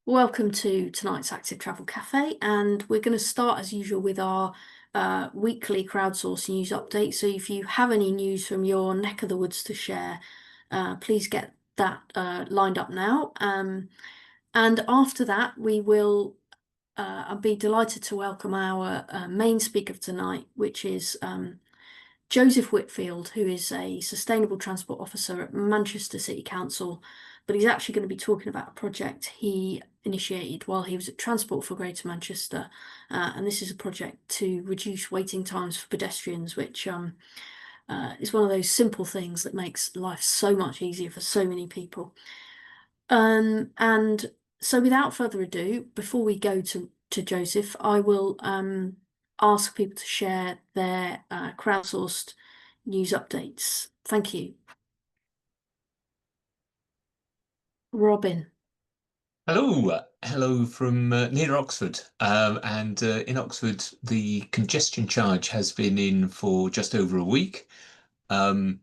Welcome to tonight's Active Travel Cafe, and we're going to start as usual with our weekly crowdsourcing news update. So if you have any news from your neck of the woods to share, please get that lined up now. And after that, we will I'll be delighted to welcome our main speaker of tonight, which is Josef Whitfield, who is a Sustainable Transport Officer at Manchester City Council, but he's actually going to be talking about a project he initiated while he was at Transport for Greater Manchester, and this is a project to reduce waiting times for pedestrians, which is one of those simple things that makes life so much easier for so many people. And so without further ado, before we go to Joseph, I will ask people to share their crowdsourced news updates. Thank you. Robin. Hello from near Oxford. And in Oxford, the congestion charge has been in for just over a week. It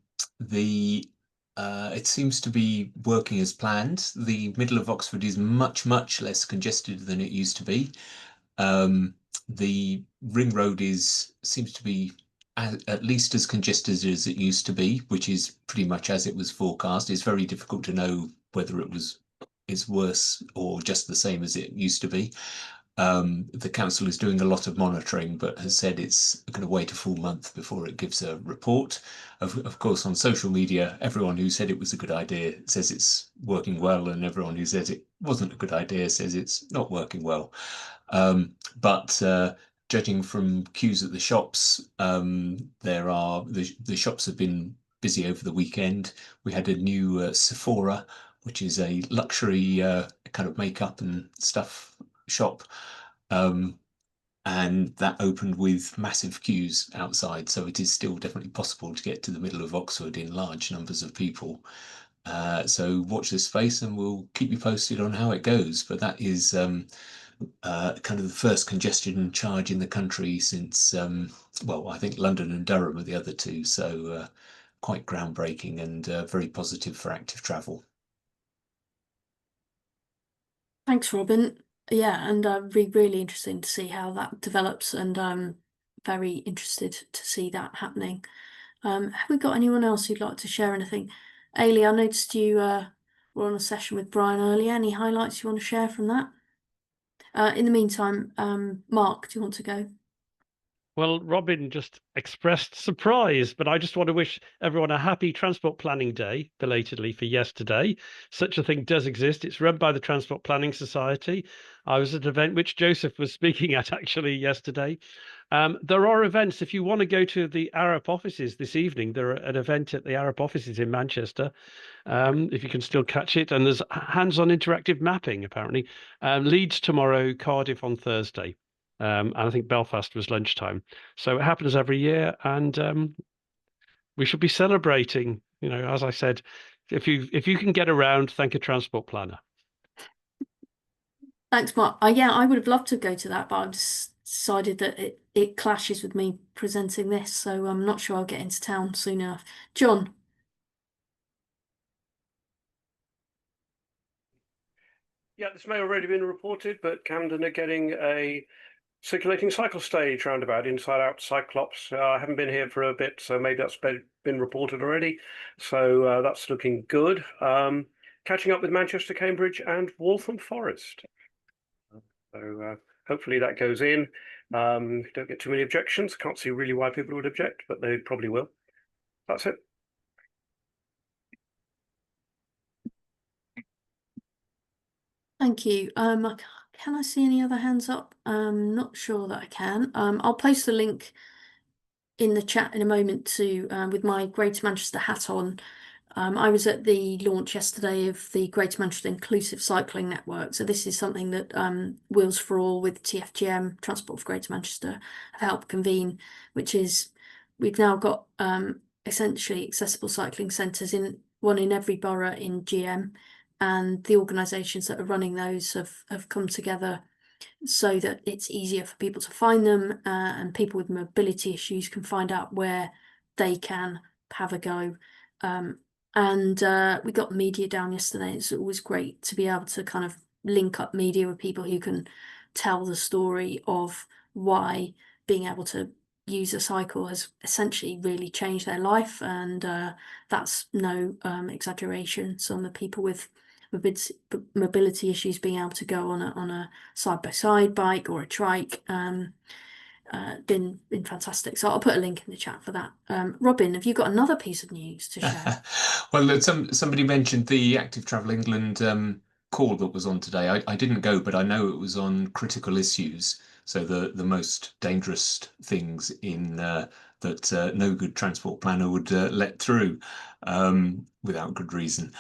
seems to be working as planned. The middle of Oxford is much less congested than it used to be. The ring road seems to be at least as congested as it used to be, which is pretty much as it was forecast. It's very difficult to know whether it's worse or just the same as it used to be. The council is doing a lot of monitoring, but has said it's going to wait a full month before it gives a report. Of course, on social media, everyone who said it was a good idea says it's working well, and everyone who says it wasn't a good idea says it's not working well. But judging from queues at the shops, the shops have been busy over the weekend. We had a new Sephora, which is a luxury kind of makeup and stuff shop. And that opened with massive queues outside. So it is still definitely possible to get to the middle of Oxford in large numbers of people. So watch this space and we'll keep you posted on how it goes. But that is kind of the first congestion charge in the country since, well, I think London and Durham are the other two. So quite groundbreaking and very positive for active travel. Thanks, Robin. Yeah, and really interesting to see how that develops, and I'm very interested to see that happening. Have we got anyone else who'd like to share anything? Ailey, I noticed you were on a session with Brian earlier. Any highlights you want to share from that? In the meantime, Mark, do you want to go? Well, Robin just expressed surprise, but I just want to wish everyone a happy Transport Planning Day, belatedly for yesterday. Such a thing does exist. It's run by the Transport Planning Society. I was at an event which Joseph was speaking at actually yesterday. There are events, if you want to go to the Arup offices this evening, there are an event at the Arup offices in Manchester, if you can still catch it. And there's hands-on interactive mapping, apparently. Leeds tomorrow, Cardiff on Thursday. And I think Belfast was lunchtime. So it happens every year, and we should be celebrating. You know, as I said, if you can get around, thank a transport planner. Thanks, Mark. Yeah, I would have loved to go to that, but I've decided that it clashes with me presenting this, so I'm not sure I'll get into town soon enough. John. Yeah, this may have already been reported, but Camden are getting a circulating cycle stage roundabout, inside out Cyclops. I haven't been here for a bit, so maybe that's been reported already. So that's looking good. Catching up with Manchester, Cambridge and Waltham Forest. So hopefully that goes in. Don't get too many objections. Can't see really why people would object, but they probably will. That's it. Thank you. Can I see any other hands up? I'm not sure that I can. I'll post the link in the chat in a moment to with my Greater Manchester hat on. I was at the launch yesterday of the Greater Manchester Inclusive Cycling Network. So this is something that Wheels for All with TfGM, Transport for Greater Manchester, have helped convene, which is we've now got essentially accessible cycling centres one in every borough in GM. And the organisations that are running those have come together so that it's easier for people to find them, and people with mobility issues can find out where they can have a go. And we got the media down yesterday. It's always great to be able to kind of link up media with people who can tell the story of why being able to use a cycle has essentially really changed their life, and that's no exaggeration. Some of the people with mobility issues being able to go on a side-by-side bike or a trike been fantastic. So I'll put a link in the chat for that. Robin, have you got another piece of news to share? Well, somebody mentioned the Active Travel England call that was on today. I didn't go, but I know it was on critical issues. So the most dangerous things in that no good transport planner would let through without good reason.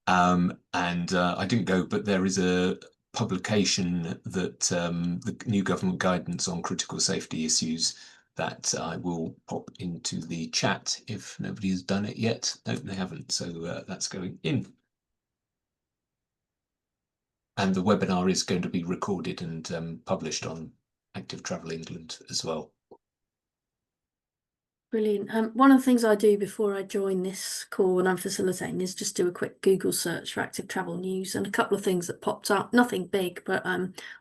And I didn't go, but there is a publication that the new government guidance on critical safety issues that I will pop into the chat if nobody has done it yet. No, they haven't. So that's going in. And the webinar is going to be recorded and published on Active Travel England as well. Brilliant. One of the things I do before I join this call when I'm facilitating is just do a quick Google search for active travel news, and a couple of things that popped up, nothing big, but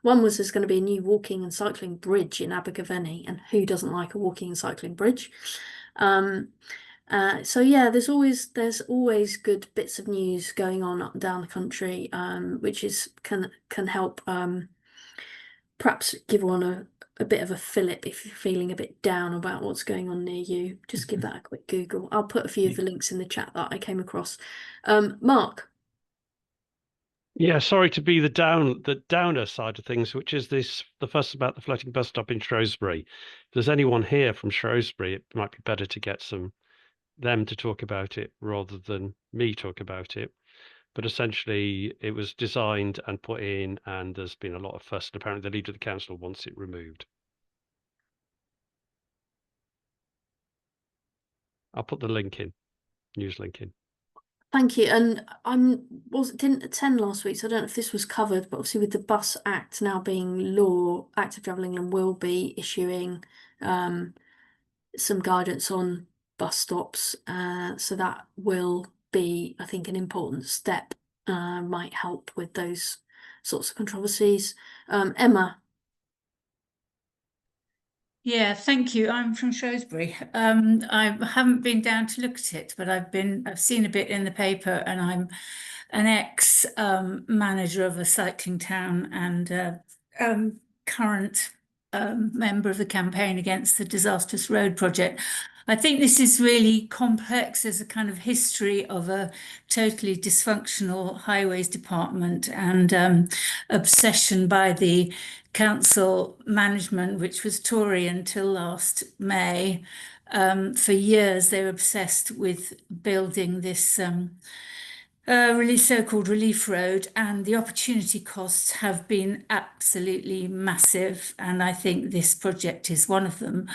one was there's going to be a new walking and cycling bridge in Abergavenny, and who doesn't like a walking and cycling bridge? So yeah, there's always good bits of news going on up and down the country, which can help perhaps give one a bit of a fillip if you're feeling a bit down about what's going on near you. Just give that a quick Google. I'll put a few of the links in the chat that I came across. Mark. Yeah, sorry to be the downer side of things, which is the fuss about the floating bus stop in Shrewsbury. If there's anyone here from Shrewsbury, it might be better to get them to talk about it rather than me talk about it. But essentially, it was designed and put in, and there's been a lot of fuss. And apparently, the leader of the council wants it removed. I'll put the link in, news link in. Thank you. And didn't attend last week, so I don't know if this was covered, but obviously with the Bus Act now being law, Active Travel England will be issuing some guidance on bus stops. So that will be, I think, an important step, might help with those sorts of controversies. Emma. Yeah, thank you. I'm from Shrewsbury. I haven't been down to look at it, but I've seen a bit in the paper, and I'm an ex manager of a cycling town and current member of the campaign against the disastrous road project. I think this is really complex. There's a kind of history of a totally dysfunctional highways department and obsession by the council management, which was Tory until last May. For years, they were obsessed with building this really so-called relief road, and the opportunity costs have been absolutely massive. And I think this project is one of them.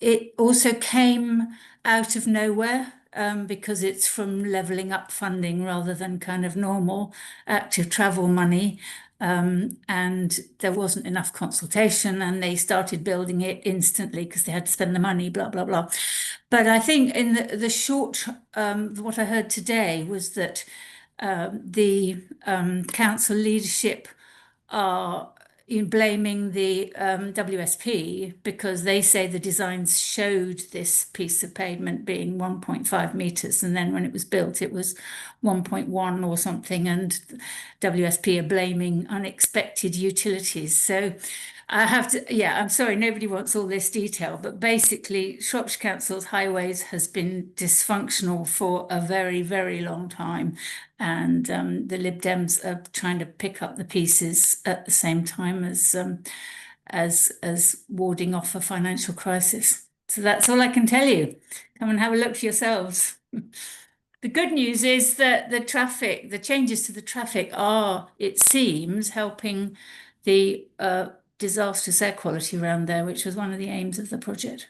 It also came out of nowhere because it's from levelling up funding rather than kind of normal active travel money. And there wasn't enough consultation, and they started building it instantly because they had to spend the money, blah, blah, blah. But I think in the short, what I heard today was that the council leadership are blaming the WSP because they say the designs showed this piece of pavement being 1.5 meters, and then when it was built it was 1.1 or something, and WSP are blaming unexpected utilities. So I have to, yeah, I'm sorry, nobody wants all this detail, but basically Shropshire Council's highways has been dysfunctional for a very, very long time. And the Lib Dems are trying to pick up the pieces at the same time as warding off a financial crisis. So that's all I can tell you. Come and have a look for yourselves. The good news is that the changes to the traffic are, it seems, helping the disastrous air quality around there, which was one of the aims of the project.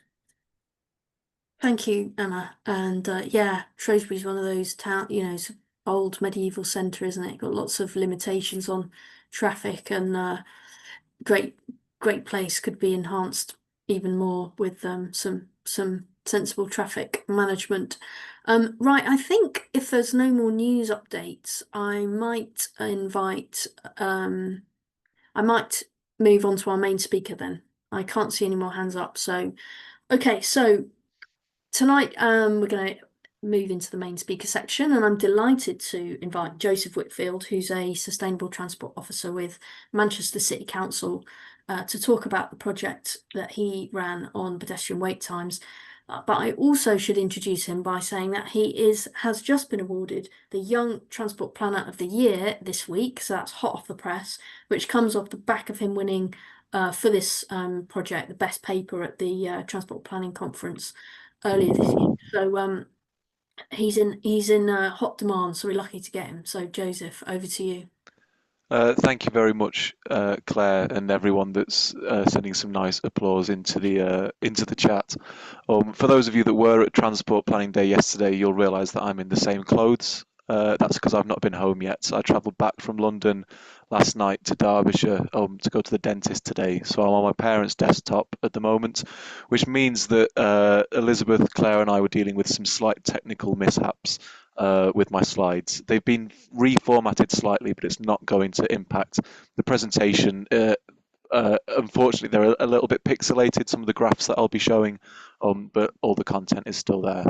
Thank you, Emma. And yeah, Shrewsbury's one of those it's an old medieval centre, isn't it? Got lots of limitations on traffic, and great place, could be enhanced even more with some sensible traffic management. Right, I think if there's no more news updates, I might move on to our main speaker then. I can't see any more hands up. So, okay, so tonight we're going to move into the main speaker section, and I'm delighted to invite Josef Whitfield, who's a Sustainable Transport Officer with Manchester City Council, to talk about the project that he ran on pedestrian wait times. But I also should introduce him by saying that he has just been awarded the Young Transport Planner of the Year this week, so that's hot off the press, which comes off the back of him winning for this project the best paper at the Transport Planning Conference earlier this year. So he's in hot demand, so we're lucky to get him. So Josef, over to you. Thank you very much, Claire, and everyone that's sending some nice applause into the chat. For those of you that were at Transport Planning Day yesterday, you'll realise that I'm in the same clothes. That's because I've not been home yet. So I travelled back from London last night to Derbyshire to go to the dentist today. So I'm on my parents' desktop at the moment, which means that Elizabeth, Claire, and I were dealing with some slight technical mishaps with my slides. They've been reformatted slightly, but it's not going to impact the presentation. Unfortunately, they're a little bit pixelated, some of the graphs that I'll be showing, but all the content is still there,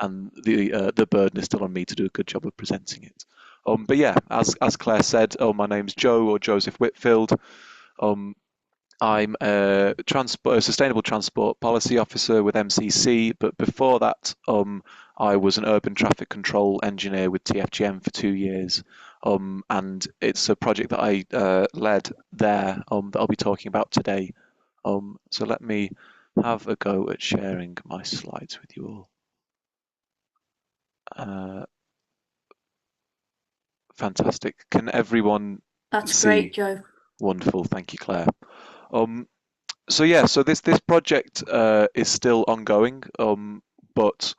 and the burden is still on me to do a good job of presenting it. But yeah, as Claire said, my name's Joe, or Josef Whitfield. I'm a Sustainable Transport Policy Officer with MCC, but before that, I was an urban traffic control engineer with TfGM for 2 years, and it's a project that I led there that I'll be talking about today. So let me have a go at sharing my slides with you all. Fantastic. Can everyone That's see? great, Joe. Wonderful. Thank you, Claire. So yeah, so this project is still ongoing, but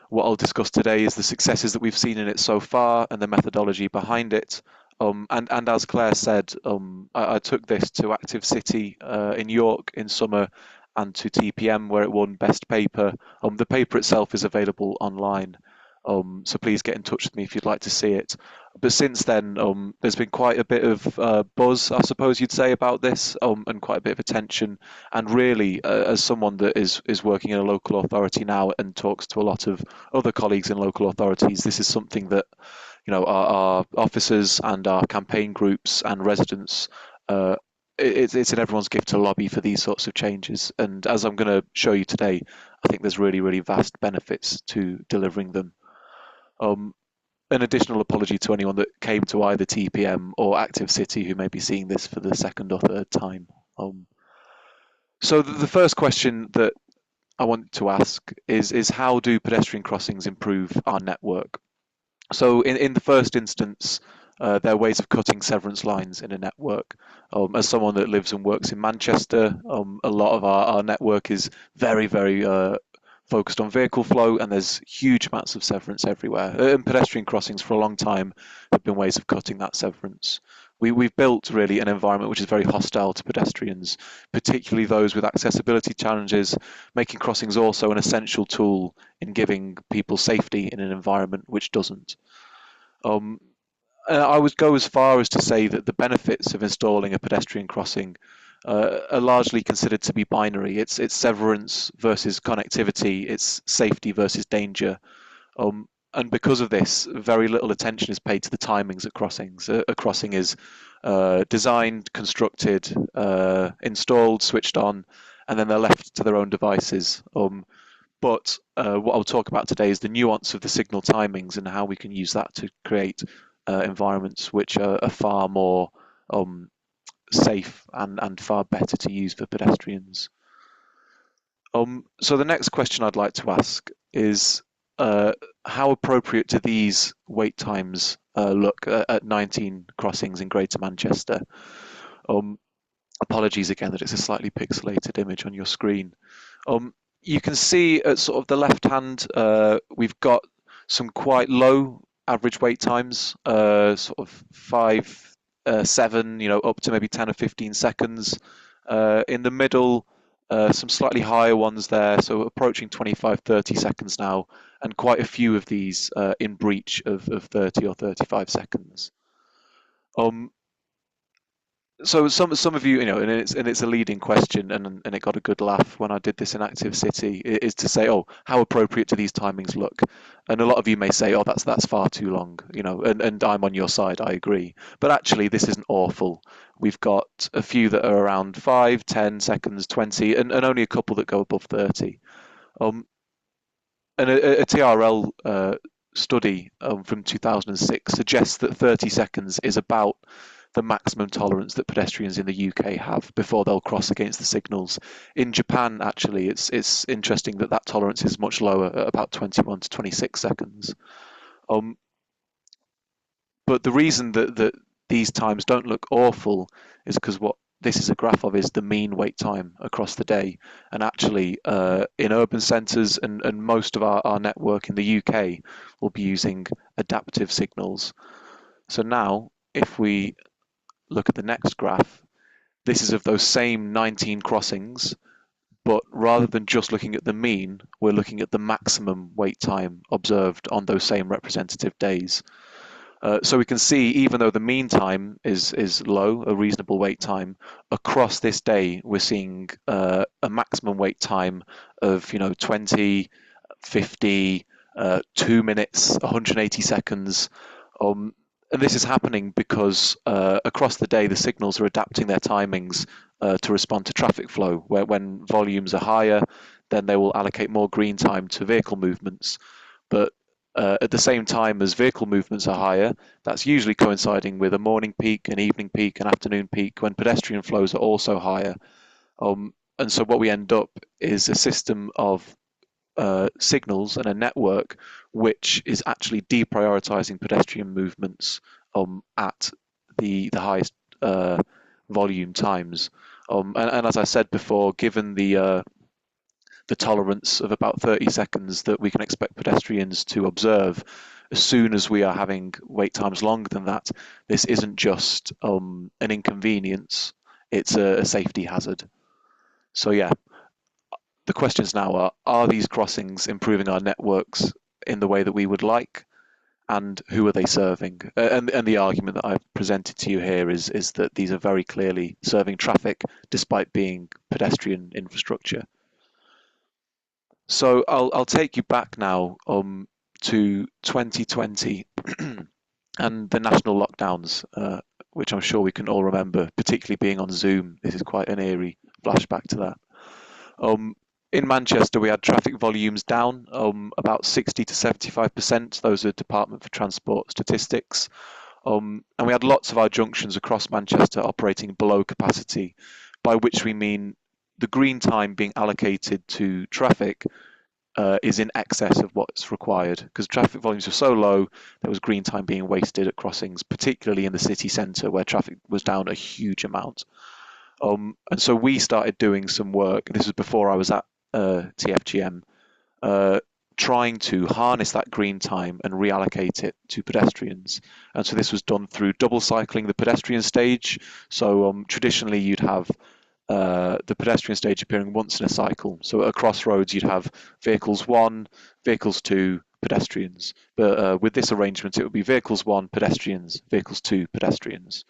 what I'll discuss today is the successes that we've seen in it so far and the methodology behind it. And as Claire said, I took this to Active City in York in summer and to TPM where it won Best Paper. The paper itself is available online. So please get in touch with me if you'd like to see it. But since then, there's been quite a bit of buzz, I suppose you'd say, about this, and quite a bit of attention. And really, as someone that is working in a local authority now and talks to a lot of other colleagues in local authorities, this is something that, you know, our officers and our campaign groups and residents, it's in everyone's gift to lobby for these sorts of changes. And as I'm going to show you today, I think there's really, really vast benefits to delivering them. An additional apology to anyone that came to either TPM or Active City who may be seeing this for the second or third time. So the first question that I want to ask is how do pedestrian crossings improve our network? So in the first instance, there are ways of cutting severance lines in a network. As someone that lives and works in Manchester, a lot of our network is very, very focused on vehicle flow, and there's huge amounts of severance everywhere. And pedestrian crossings for a long time have been ways of cutting that severance. We've built really an environment which is very hostile to pedestrians, particularly those with accessibility challenges, making crossings also an essential tool in giving people safety in an environment which doesn't. I would go as far as to say that the benefits of installing a pedestrian crossing are largely considered to be binary. It's severance versus connectivity, it's safety versus danger. And because of this, very little attention is paid to the timings at crossings. A crossing is designed, constructed, installed, switched on, and then they're left to their own devices. But what I'll talk about today is the nuance of the signal timings and how we can use that to create environments which are far more safe and far better to use for pedestrians. So the next question I'd like to ask is how appropriate do these wait times look at 19 crossings in Greater Manchester? Apologies again that it's a slightly pixelated image on your screen. You can see at sort of the left hand, we've got some quite low average wait times, sort of 5, 7, up to maybe 10 or 15 seconds. In the middle, some slightly higher ones there, so approaching 25, 30 seconds now, and quite a few of these in breach of 30 or 35 seconds. So some of you, and it's a leading question, and it got a good laugh when I did this in Active City, is to say, oh, how appropriate do these timings look? And a lot of you may say, oh, that's far too long, and I'm on your side, I agree. But actually, this isn't awful. We've got a few that are around 5, 10 seconds, 20, and only a couple that go above 30. And a TRL study from 2006 suggests that 30 seconds is about the maximum tolerance that pedestrians in the UK have before they'll cross against the signals. In Japan, actually, it's interesting that tolerance is much lower, at about 21 to 26 seconds. But the reason that these times don't look awful is because what this is a graph of is the mean wait time across the day. And actually, in urban centres and most of our network in the UK will be using adaptive signals. So now, if we look at the next graph, this is of those same 19 crossings, but rather than just looking at the mean, we're looking at the maximum wait time observed on those same representative days. So we can see, even though the mean time is low, a reasonable wait time, across this day we're seeing a maximum wait time of 20, 50, 2 minutes, 180 seconds. And this is happening because across the day the signals are adapting their timings to respond to traffic flow, where when volumes are higher, then they will allocate more green time to vehicle movements. But at the same time as vehicle movements are higher, that's usually coinciding with a morning peak, an evening peak, an afternoon peak, when pedestrian flows are also higher. And so what we end up is a system of signals and a network which is actually deprioritizing pedestrian movements at the highest volume times. And as I said before, given the tolerance of about 30 seconds that we can expect pedestrians to observe, as soon as we are having wait times longer than that, this isn't just an inconvenience, it's a safety hazard. So yeah, the questions now are these crossings improving our networks in the way that we would like? And who are they serving? And the argument that I've presented to you here is that these are very clearly serving traffic despite being pedestrian infrastructure. So I'll take you back now to 2020 and the national lockdowns, which I'm sure we can all remember, particularly being on Zoom. This is quite an eerie flashback to that. In Manchester, we had traffic volumes down about 60 to 75%. Those are Department for Transport statistics. And we had lots of our junctions across Manchester operating below capacity, by which we mean the green time being allocated to traffic is in excess of what's required, because traffic volumes were so low, there was green time being wasted at crossings, particularly in the city centre where traffic was down a huge amount. And so we started doing some work, this was before I was at TfGM, trying to harness that green time and reallocate it to pedestrians. And so this was done through double cycling the pedestrian stage. So traditionally you'd have the pedestrian stage appearing once in a cycle. So at a crossroads you'd have vehicles 1, vehicles 2, pedestrians. But with this arrangement it would be vehicles 1, pedestrians, vehicles 2, pedestrians.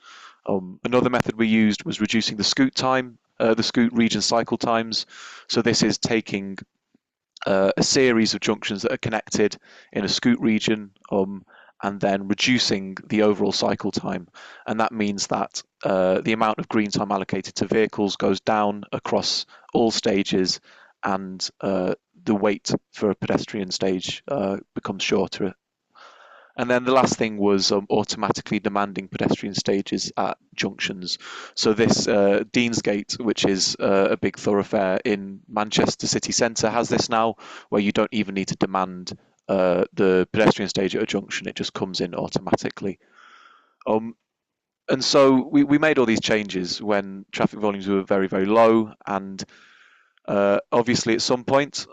Another method we used was reducing the scoot time, the scoot region cycle times. So this is taking a series of junctions that are connected in a scoot region and then reducing the overall cycle time. And that means that the amount of green time allocated to vehicles goes down across all stages, and the wait for a pedestrian stage becomes shorter. And then the last thing was automatically demanding pedestrian stages at junctions. So this Deansgate, which is a big thoroughfare in Manchester city centre, has this now, where you don't even need to demand the pedestrian stage at a junction. It just comes in automatically. And so we made all these changes when traffic volumes were very, very low, and obviously, at some point,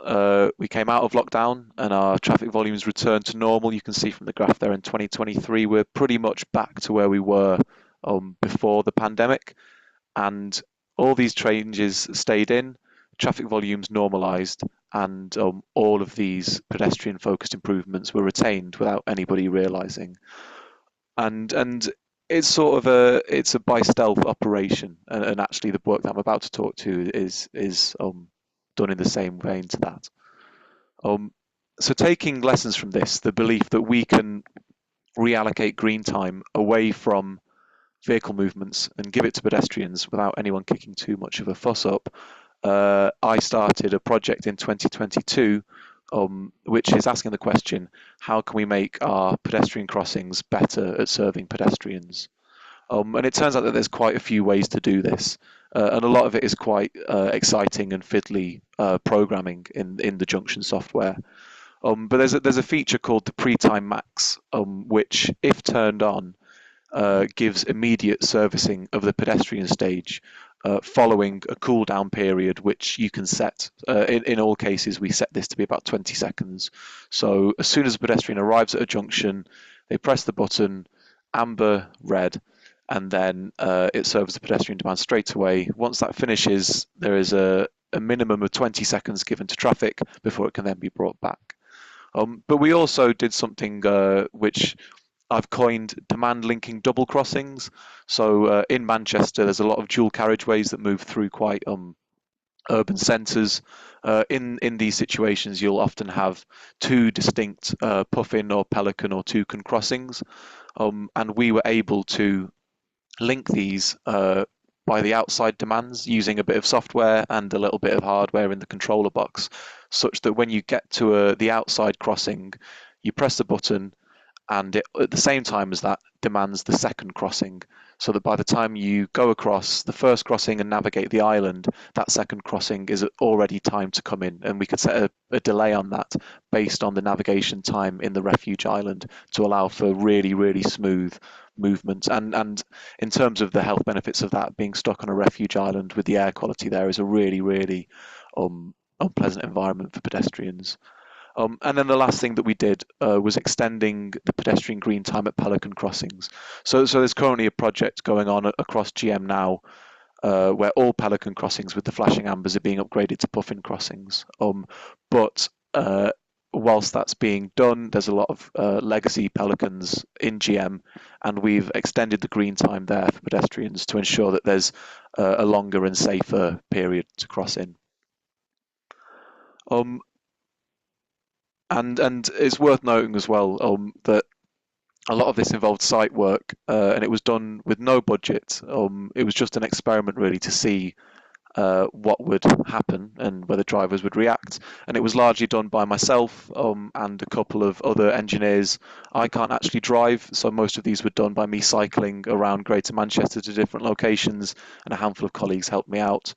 we came out of lockdown and our traffic volumes returned to normal. You can see from the graph there in 2023, we're pretty much back to where we were before the pandemic. And all these changes stayed in traffic volumes normalised, and all of these pedestrian-focused improvements were retained without anybody realising. And it's sort of a by stealth operation, and actually the work that I'm about to talk to is done in the same vein to that. So taking lessons from this, the belief that we can reallocate green time away from vehicle movements and give it to pedestrians without anyone kicking too much of a fuss up, I started a project in 2022, which is asking the question, how can we make our pedestrian crossings better at serving pedestrians? And it turns out that there's quite a few ways to do this, and a lot of it is quite exciting and fiddly programming in the Junction software. But there's a feature called the pre-time max, which, if turned on, gives immediate servicing of the pedestrian stage following a cool down period, which you can set. In all cases, we set this to be about 20 seconds. So as soon as a pedestrian arrives at a junction, they press the button, amber, red, and then it serves the pedestrian demand straight away. Once that finishes, there is a minimum of 20 seconds given to traffic before it can then be brought back. But we also did something which I've coined demand linking double crossings. So in Manchester, there's a lot of dual carriageways that move through quite urban centres. In these situations, you'll often have two distinct puffin or pelican or toucan crossings, and we were able to link these by the outside demands using a bit of software and a little bit of hardware in the controller box, such that when you get to the outside crossing, you press the button, and it, at the same time as that, demands the second crossing, so that by the time you go across the first crossing and navigate the island, that second crossing is already timed to come in, and we could set a delay on that based on the navigation time in the refuge island to allow for really, really smooth movement. And in terms of the health benefits of that, being stuck on a refuge island with the air quality there is a really, really unpleasant environment for pedestrians. And then the last thing that we did was extending the pedestrian green time at Pelican crossings. So there's currently a project going on across GM now where all Pelican crossings with the flashing ambers are being upgraded to puffin crossings. But whilst that's being done, there's a lot of legacy Pelicans in GM, and we've extended the green time there for pedestrians to ensure that there's a longer and safer period to cross in. And it's worth noting as well that a lot of this involved site work, and it was done with no budget. It was just an experiment really to see what would happen and whether drivers would react. And it was largely done by myself and a couple of other engineers. I can't actually drive, so most of these were done by me cycling around Greater Manchester to different locations, and a handful of colleagues helped me out.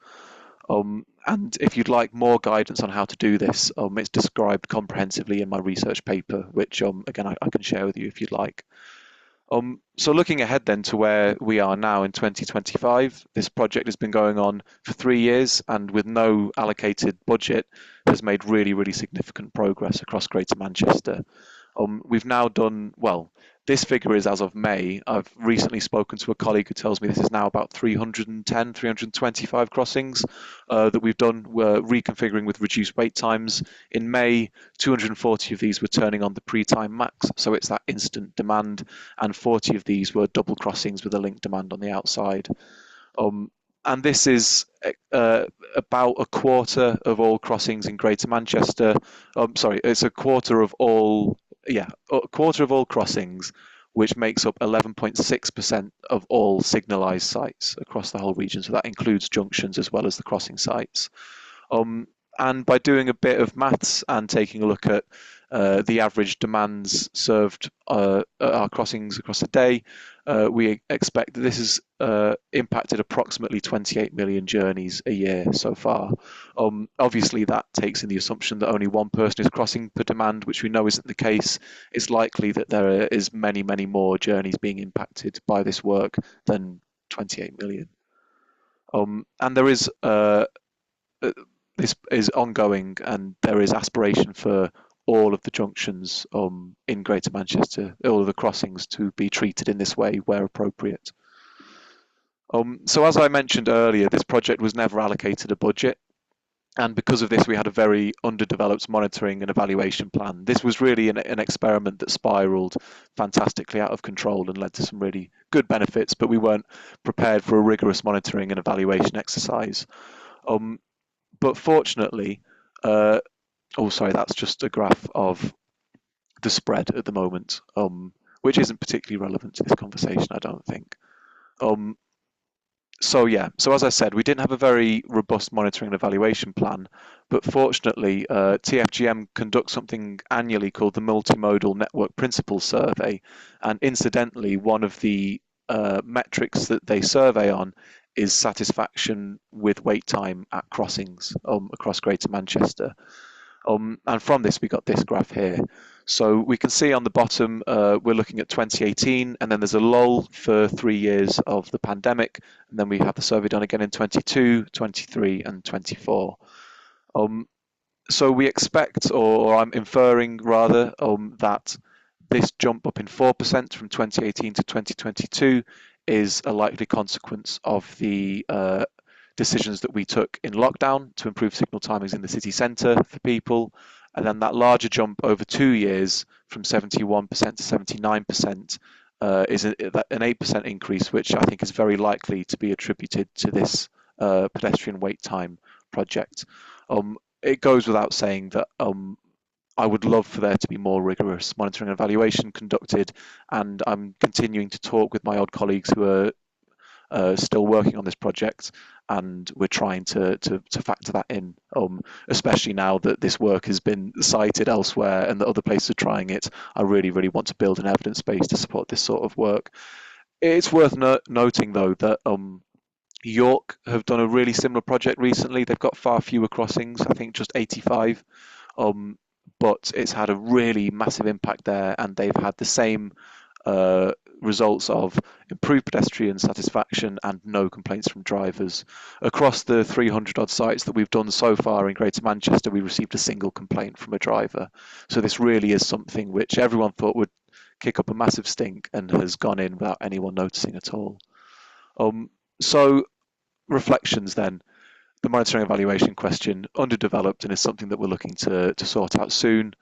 And if you'd like more guidance on how to do this, it's described comprehensively in my research paper, which again I can share with you if you'd like. So looking ahead then to where we are now in 2025, this project has been going on for 3 years, and with no allocated budget, has made really, really significant progress across Greater Manchester. We've now done, well, this figure is as of May. I've recently spoken to a colleague who tells me this is now about 310, 325 crossings that we've done. We're reconfiguring with reduced wait times. In May, 240 of these were turning on the pre-time max, so it's that instant demand, and 40 of these were double crossings with a link demand on the outside. And this is about a quarter of all crossings in Greater Manchester. Sorry, it's a quarter of all crossings, which makes up 11.6% of all signalised sites across the whole region. So that includes junctions as well as the crossing sites. And by doing a bit of maths and taking a look at the average demands served at our crossings across a day, we expect that this has impacted approximately 28 million journeys a year so far. Obviously, that takes in the assumption that only one person is crossing per demand, which we know isn't the case. It's likely that there is many, many more journeys being impacted by this work than 28 million. And there is this is ongoing, and there is aspiration for all of the junctions in Greater Manchester, all of the crossings, to be treated in this way where appropriate. So as I mentioned earlier, this project was never allocated a budget. And because of this, we had a very underdeveloped monitoring and evaluation plan. This was really an experiment that spiraled fantastically out of control and led to some really good benefits, but we weren't prepared for a rigorous monitoring and evaluation exercise. But fortunately, oh, sorry, that's just a graph of the spread at the moment, which isn't particularly relevant to this conversation, I don't think. So yeah, so as I said, we didn't have a very robust monitoring and evaluation plan, but fortunately, TfGM conducts something annually called the Multimodal Network Principles Survey, and incidentally, one of the metrics that they survey on is satisfaction with wait time at crossings across Greater Manchester. And from this, we got this graph here. So we can see on the bottom, we're looking at 2018, and then there's a lull for 3 years of the pandemic, and then we have the survey done again in 22, 23, and 24. So we expect, or I'm inferring rather, that this jump up in 4% from 2018 to 2022 is a likely consequence of the decisions that we took in lockdown to improve signal timings in the city centre for people. And then that larger jump over 2 years from 71% to 79% is an 8% increase, which I think is very likely to be attributed to this pedestrian wait time project. It goes without saying that I would love for there to be more rigorous monitoring and evaluation conducted, and I'm continuing to talk with my old colleagues who are still working on this project, and we're trying to factor that in, especially now that this work has been cited elsewhere and that other places are trying it. I really, really want to build an evidence base to support this sort of work. It's worth noting, though, that York have done a really similar project recently. They've got far fewer crossings, I think just 85, but it's had a really massive impact there, and they've had the same results of improved pedestrian satisfaction and no complaints from drivers. Across the 300 odd sites that we've done so far in Greater Manchester, we received a single complaint from a driver. So this really is something which everyone thought would kick up a massive stink and has gone in without anyone noticing at all. So reflections then. The monitoring evaluation question, underdeveloped, and is something that we're looking to sort out soon.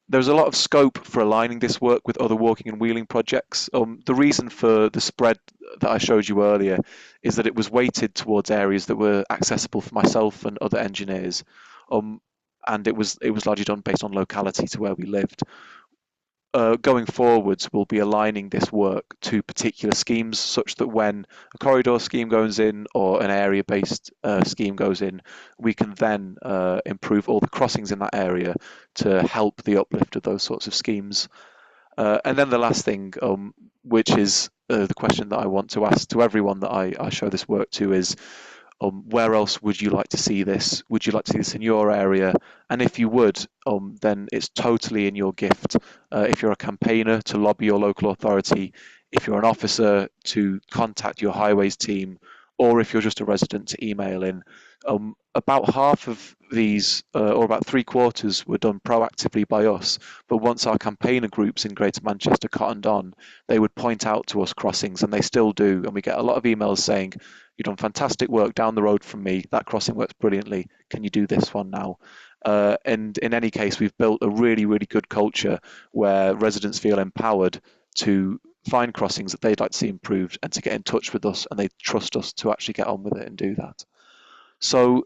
There's a lot of scope for aligning this work with other walking and wheeling projects. The reason for the spread that I showed you earlier is that it was weighted towards areas that were accessible for myself and other engineers, and it was largely done based on locality to where we lived. Going forwards, we'll be aligning this work to particular schemes, such that when a corridor scheme goes in or an area-based scheme goes in, we can then improve all the crossings in that area to help the uplift of those sorts of schemes. And then the last thing, which is the question that I want to ask to everyone that I show this work to, is where else would you like to see this? Would you like to see this in your area? And if you would, then it's totally in your gift. If you're a campaigner, to lobby your local authority. If you're an officer, to contact your highways team, or if you're just a resident, to email in. About half of these, or about 3/4, were done proactively by us. But once our campaigner groups in Greater Manchester cottoned on, they would point out to us crossings, and they still do. And we get a lot of emails saying, "You've done fantastic work down the road from me. That crossing works brilliantly. Can you do this one now?" And in any case, we've built a really, really good culture where residents feel empowered to find crossings that they'd like to see improved and to get in touch with us, and they trust us to actually get on with it and do that. So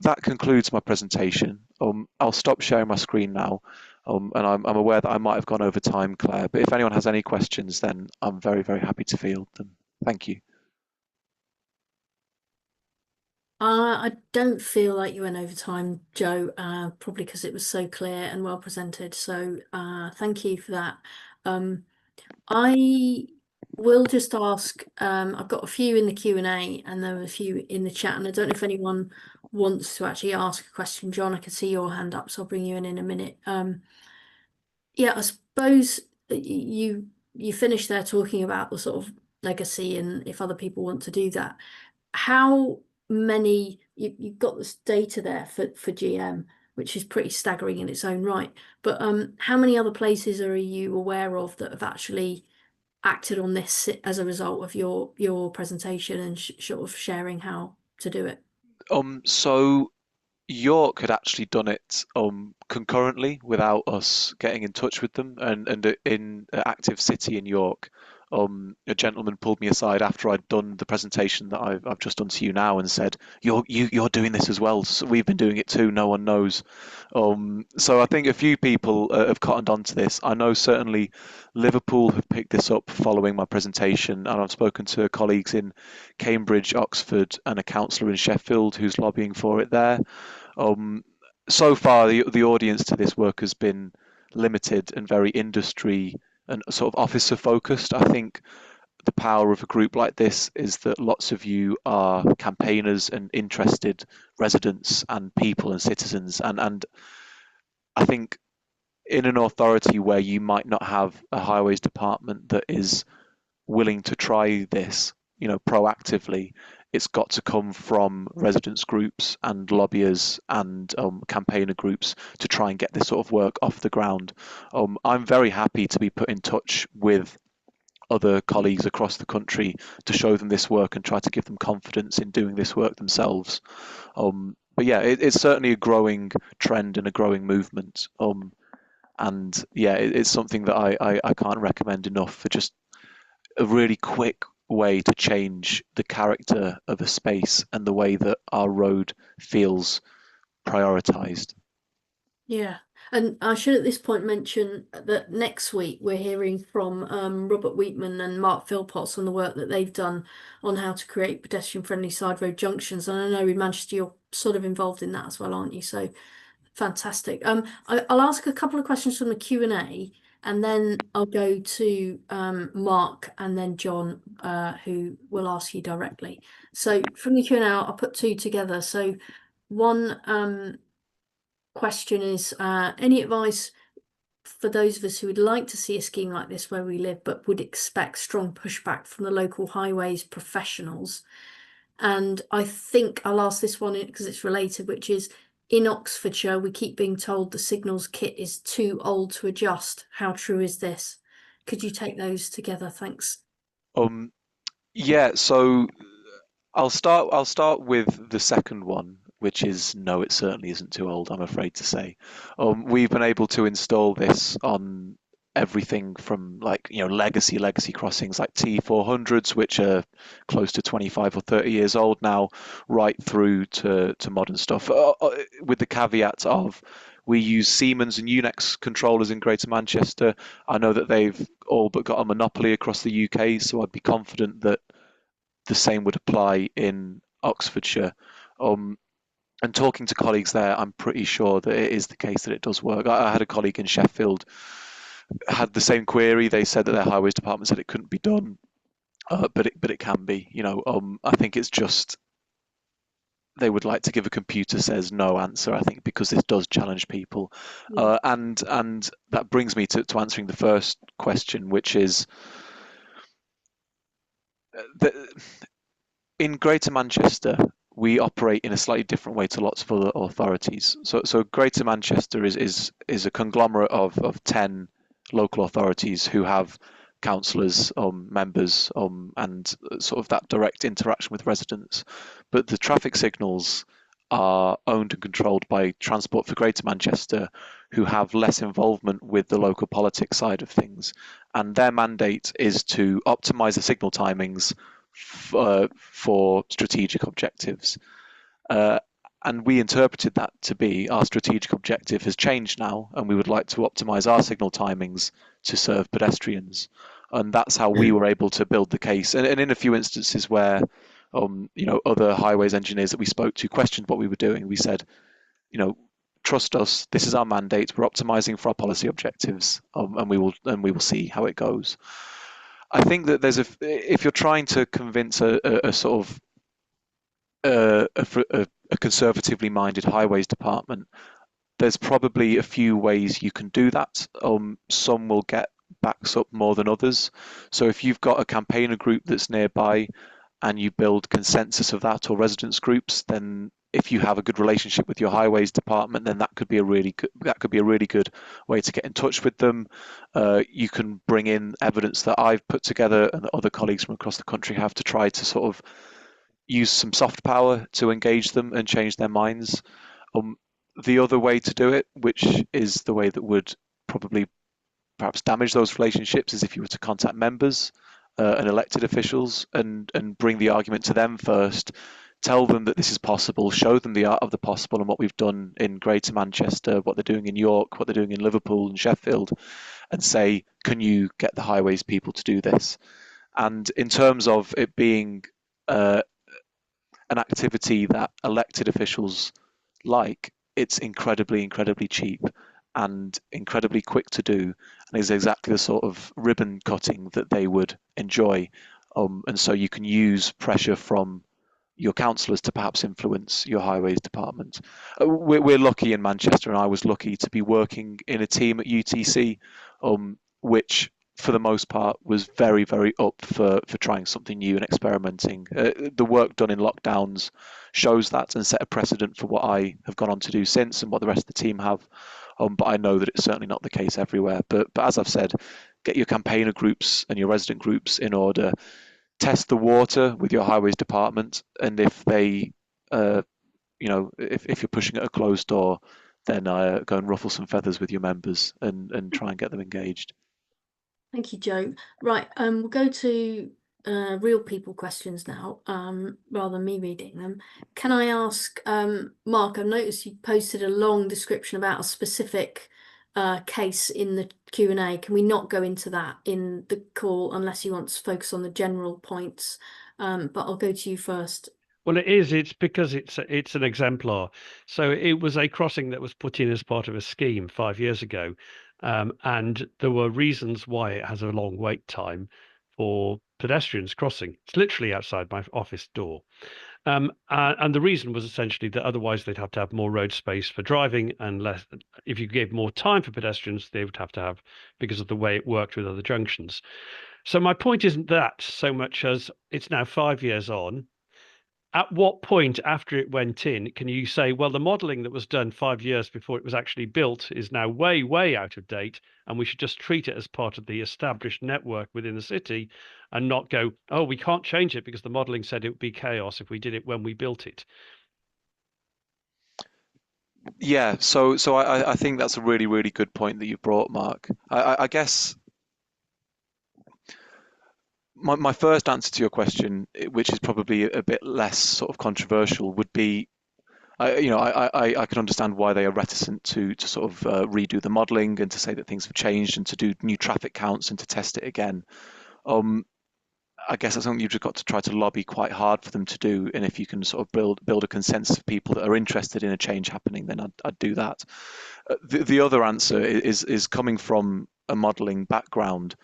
that concludes my presentation. I'll stop sharing my screen now, and I'm aware that I might have gone over time, Claire, but if anyone has any questions, then I'm very, very happy to field them. Thank you. I don't feel like you went over time, Joe, probably because it was so clear and well presented. So thank you for that. I will just ask, I've got a few in the Q&A and there were a few in the chat, and I don't know if anyone wants to actually ask a question. John, I can see your hand up, so I'll bring you in a minute. Yeah, I suppose you finished there talking about the sort of legacy and if other people want to do that. How many, you've got this data there for GM, which is pretty staggering in its own right, but how many other places are you aware of that have actually acted on this as a result of your presentation and sort of sharing how to do it? So York had actually done it concurrently without us getting in touch with them, and in Active City in York, a gentleman pulled me aside after I'd done the presentation that I've just done to you now and said, "You're doing this as well. So we've been doing it too. No one knows." So I think a few people have cottoned on to this. I know certainly Liverpool have picked this up following my presentation, and I've spoken to colleagues in Cambridge, Oxford, and a councillor in Sheffield who's lobbying for it there. Um, so far, the audience to this work has been limited and very industry and sort of officer focused. I think the power of a group like this is that lots of you are campaigners and interested residents and people and citizens, and I think in an authority where you might not have a highways department that is willing to try this, proactively, it's got to come from residents groups and lobbyers and campaigner groups to try and get this sort of work off the ground. I'm very happy to be put in touch with other colleagues across the country to show them this work and try to give them confidence in doing this work themselves. But yeah, it's certainly a growing trend and a growing movement. And yeah, it's something that I can't recommend enough for just a really quick way to change the character of a space and the way that our road feels prioritized. Yeah, and I should at this point mention that next week we're hearing from Robert Wheatman and Mark Philpotts on the work that they've done on how to create pedestrian-friendly side road junctions. And I know in Manchester you're sort of involved in that as well, aren't you? So fantastic. I'll ask a couple of questions from the Q&A, and then I'll go to Mark and then John, who will ask you directly. So from the Q&A, I'll put two together. So one question is, any advice for those of us who would like to see a scheme like this where we live, but would expect strong pushback from the local highways professionals? And I think I'll ask this one because it's related, which is, in Oxfordshire, we keep being told the signals kit is too old to adjust. How true is this? Could you take those together? Thanks. Yeah, so I'll start with the second one, which is no, it certainly isn't too old, I'm afraid to say. We've been able to install this on everything from legacy crossings like T400s, which are close to 25 or 30 years old now, right through to modern stuff. With the caveat of we use Siemens and Unix controllers in Greater Manchester. I know that they've all but got a monopoly across the UK, so I'd be confident that the same would apply in Oxfordshire. And talking to colleagues there, I'm pretty sure that it is the case that it does work. I had a colleague in Sheffield had the same query. They said that their highways department said it couldn't be done, but it can be. I think it's just they would like to give a computer says no answer. I think because this does challenge people, and that brings me to answering the first question, which is in Greater Manchester, we operate in a slightly different way to lots of other authorities. So Greater Manchester is a conglomerate of 10 local authorities who have councillors, members, and sort of that direct interaction with residents. But the traffic signals are owned and controlled by Transport for Greater Manchester, who have less involvement with the local politics side of things. And their mandate is to optimise the signal timings for strategic objectives. And we interpreted that to be our strategic objective has changed now, and we would like to optimize our signal timings to serve pedestrians. And that's how we were able to build the case. And in a few instances where other highways engineers that we spoke to questioned what we were doing, we said, trust us, this is our mandate, we're optimizing for our policy objectives, and we will see how it goes. I think that if you're trying to convince a sort of a conservatively minded highways department, there's probably a few ways you can do that. Some will get backs up more than others. So if you've got a campaigner group that's nearby and you build consensus of that, or residents groups, then if you have a good relationship with your highways department, then that could be a really good way to get in touch with them. You can bring in evidence that I've put together and that other colleagues from across the country have to try to sort of use some soft power to engage them and change their minds. The other way to do it, which is the way that would probably perhaps damage those relationships, is if you were to contact members and elected officials and bring the argument to them first, tell them that this is possible, show them the art of the possible and what we've done in Greater Manchester, what they're doing in York, what they're doing in Liverpool and Sheffield, and say, can you get the highways people to do this? And in terms of it being an activity that elected officials like, it's incredibly cheap and incredibly quick to do, and is exactly the sort of ribbon cutting that they would enjoy. And so you can use pressure from your councillors to perhaps influence your highways department. We're lucky in Manchester, and I was lucky to be working in a team at UTC, which for the most part was very up for trying something new and experimenting. The work done in lockdowns shows that and set a precedent for what I have gone on to do since and what the rest of the team have. But I know that it's certainly not the case everywhere. But as I've said, get your campaigner groups and your resident groups in order. Test the water with your highways department, and if they, if you're pushing at a closed door, then go and ruffle some feathers with your members and try and get them engaged. Thank you, Joe. Right, we'll go to real people questions now, rather than me reading them. Can I ask, Mark, I've noticed you posted a long description about a specific case in the Q&A. Can we not go into that in the call unless you want to focus on the general points? But I'll go to you first. Well, it's because it's an exemplar. So it was a crossing that was put in as part of a scheme 5 years ago. And there were reasons why it has a long wait time for pedestrians crossing. It's literally outside my office door. And the reason was essentially that otherwise they'd have to have more road space for driving, and less. If you gave more time for pedestrians, they would have to have, because of the way it worked with other junctions. So my point isn't that so much as it's now 5 years on. At what point after it went in can you say, well, the modelling that was done 5 years before it was actually built is now way out of date, and we should just treat it as part of the established network within the city and not go, oh, we can't change it because the modelling said it would be chaos if we did it when we built it. Yeah, so I think that's a really good point that you brought, Mark. I guess my first answer to your question, which is probably a bit less sort of controversial, would be, I can understand why they are reticent to sort of redo the modelling and to say that things have changed and to do new traffic counts and to test it again. I guess that's something you've just got to try to lobby quite hard for them to do. And if you can sort of build a consensus of people that are interested in a change happening, then I'd do that. The other answer is coming from a modelling background.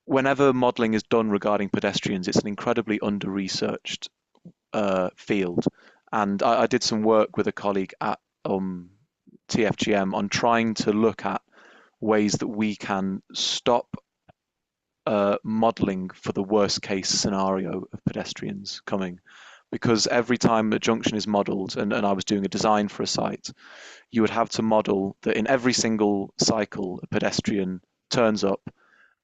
Whenever modelling is done regarding pedestrians, it's an incredibly under-researched field. And I did some work with a colleague at TfGM on trying to look at ways that we can stop modelling for the worst case scenario of pedestrians coming. Because every time a junction is modelled, and I was doing a design for a site, you would have to model that in every single cycle, a pedestrian turns up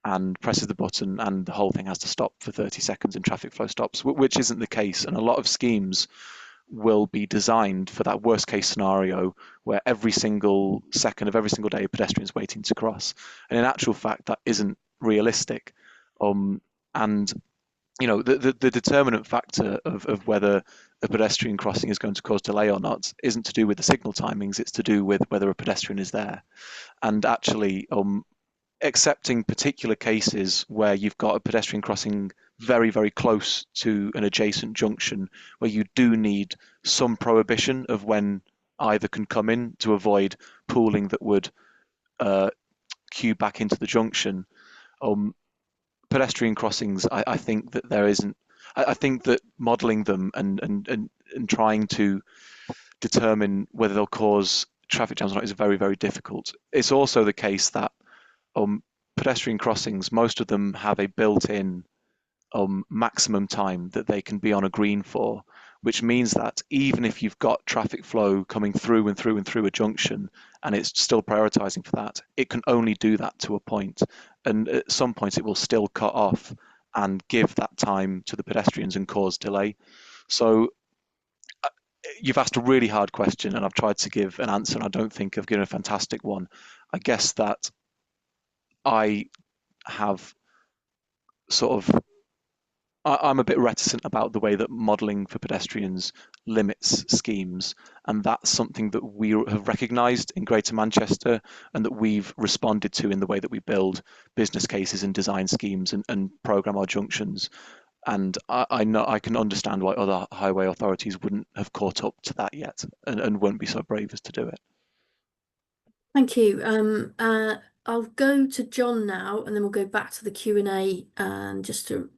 and presses the button and the whole thing has to stop for 30 seconds and traffic flow stops, which isn't the case. And a lot of schemes will be designed for that worst case scenario where every single second of every single day a pedestrian is waiting to cross. And in actual fact, that isn't realistic. And the determinant factor of whether a pedestrian crossing is going to cause delay or not isn't to do with the signal timings, it's to do with whether a pedestrian is there. And actually, accepting particular cases where you've got a pedestrian crossing very close to an adjacent junction where you do need some prohibition of when either can come in to avoid pooling that would queue back into the junction. Pedestrian crossings, I think that there isn't. I think that modelling them and trying to determine whether they'll cause traffic jams or not is very difficult. It's also the case that pedestrian crossings, most of them have a built-in maximum time that they can be on a green for, which means that even if you've got traffic flow coming through a junction and it's still prioritizing for that, it can only do that to a point. And at some point it will still cut off and give that time to the pedestrians and cause delay. So you've asked a really hard question, and I've tried to give an answer, and I don't think I've given a fantastic one. I guess that I have sort of I'm a bit reticent about the way that modelling for pedestrians limits schemes, and that's something that we have recognised in Greater Manchester and that we've responded to in the way that we build business cases and design schemes and programme our junctions. And I know I can understand why other highway authorities wouldn't have caught up to that yet and wouldn't be so brave as to do it. Thank you. I'll go to John now, and then we'll go back to the Q&A, and just to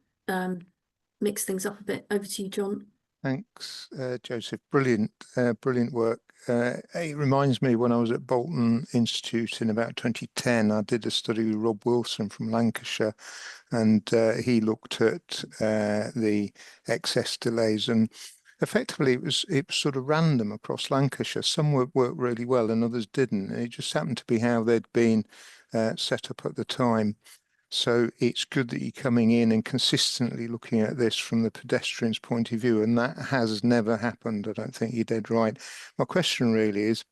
mix things up a bit. Over to you, John. Thanks, Joseph. Brilliant work. It reminds me when I was at Bolton Institute in about 2010, I did a study with Rob Wilson from Lancashire, and he looked at the excess delays, and effectively it was sort of random across Lancashire. Some worked really well and others didn't. It just happened to be how they'd been set up at the time. So it's good that you're coming in and consistently looking at this from the pedestrian's point of view, and that has never happened. I don't think you're dead right. My question really is,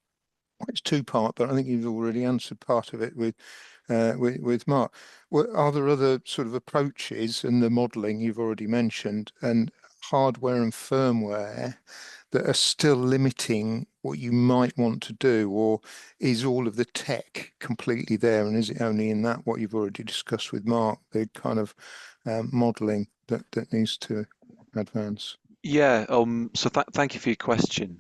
it's two-part, but I think you've already answered part of it with Mark. Are there other sort of approaches in the modelling you've already mentioned, and hardware and firmware that are still limiting what you might want to do, or is all of the tech completely there, and is it only in that what you've already discussed with Mark, the kind of modelling that needs to advance? Yeah, so thank you for your question.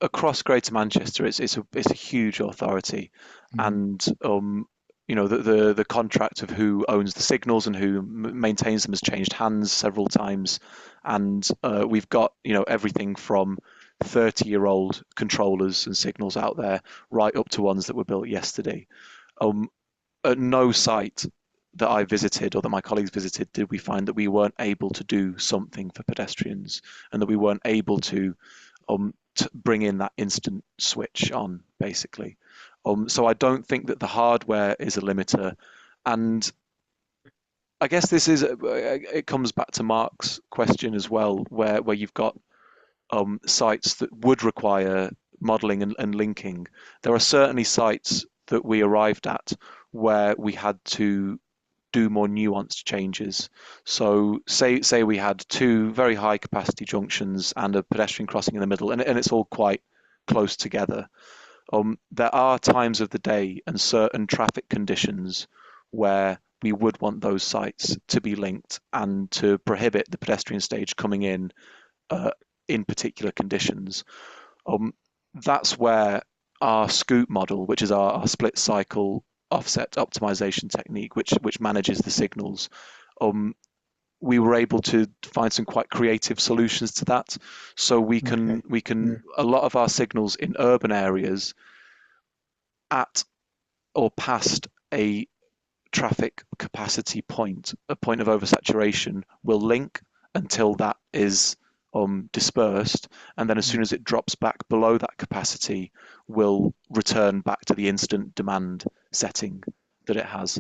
Across Greater Manchester, it's a huge authority, and you know, the contract of who owns the signals and who maintains them has changed hands several times, and we've got, you know, everything from 30-year-old controllers and signals out there right up to ones that were built yesterday. At no site that I visited or that my colleagues visited did we find that we weren't able to do something for pedestrians, and that we weren't able to bring in that instant switch on, basically. So I don't think that the hardware is a limiter, and I guess this is it comes back to Mark's question as well, where you've got sites that would require modeling and linking. There are certainly sites that we arrived at where we had to do more nuanced changes. So say we had two very high capacity junctions and a pedestrian crossing in the middle, and it's all quite close together. There are times of the day and certain traffic conditions where we would want those sites to be linked and to prohibit the pedestrian stage coming in particular conditions. That's where our scoot model, which is our split cycle offset optimization technique, which manages the signals, we were able to find some quite creative solutions to that. So we can a lot of our signals in urban areas at or past a traffic capacity point, a point of oversaturation, will link until that is dispersed, and then as soon as it drops back below that capacity, will return back to the instant demand setting that it has.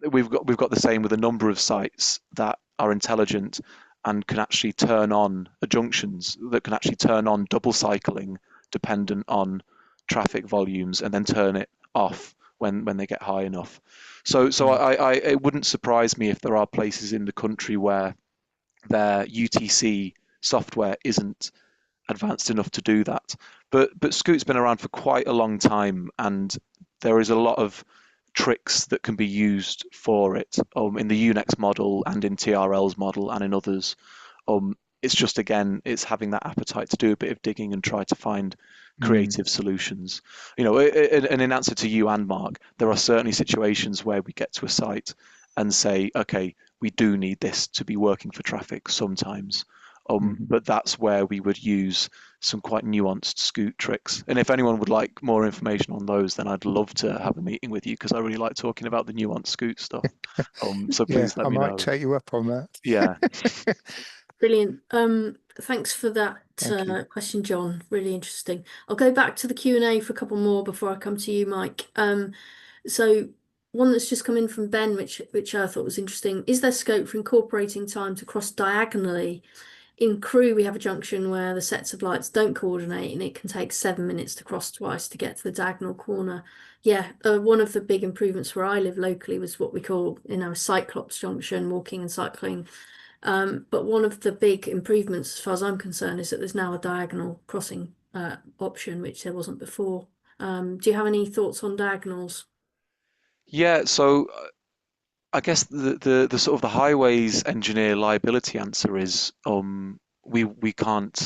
We've got the same with a number of sites that are intelligent and can actually turn on junctions that can actually turn on double cycling dependent on traffic volumes, and then turn it off when they get high enough. So I it wouldn't surprise me if there are places in the country where their UTC software isn't advanced enough to do that. But Scoot's been around for quite a long time, and there is a lot of tricks that can be used for it in the Unix model and in TRL's model and in others. It's just, again, it's having that appetite to do a bit of digging and try to find creative solutions. You know, and in answer to you and Mark, there are certainly situations where we get to a site and say, okay, we do need this to be working for traffic sometimes. But that's where we would use some quite nuanced Scoot tricks. And if anyone would like more information on those, then I'd love to have a meeting with you, because I really like talking about the nuanced Scoot stuff. So please let me know. I might take you up on that. Yeah. Brilliant. Thanks for that question, John. Really interesting. I'll go back to the Q&A for a couple more before I come to you, Mike. So one that's just come in from Ben, which I thought was interesting. Is there scope for incorporating time to cross diagonally In Crewe, we have a junction where the sets of lights don't coordinate and it can take 7 minutes to cross twice to get to the diagonal corner. Yeah, one of the big improvements where I live locally was what we call, a cyclops junction, walking and cycling. But one of the big improvements, as far as I'm concerned, is that there's now a diagonal crossing option, which there wasn't before. Do you have any thoughts on diagonals? Yeah, so I guess the sort of the highways engineer liability answer is we can't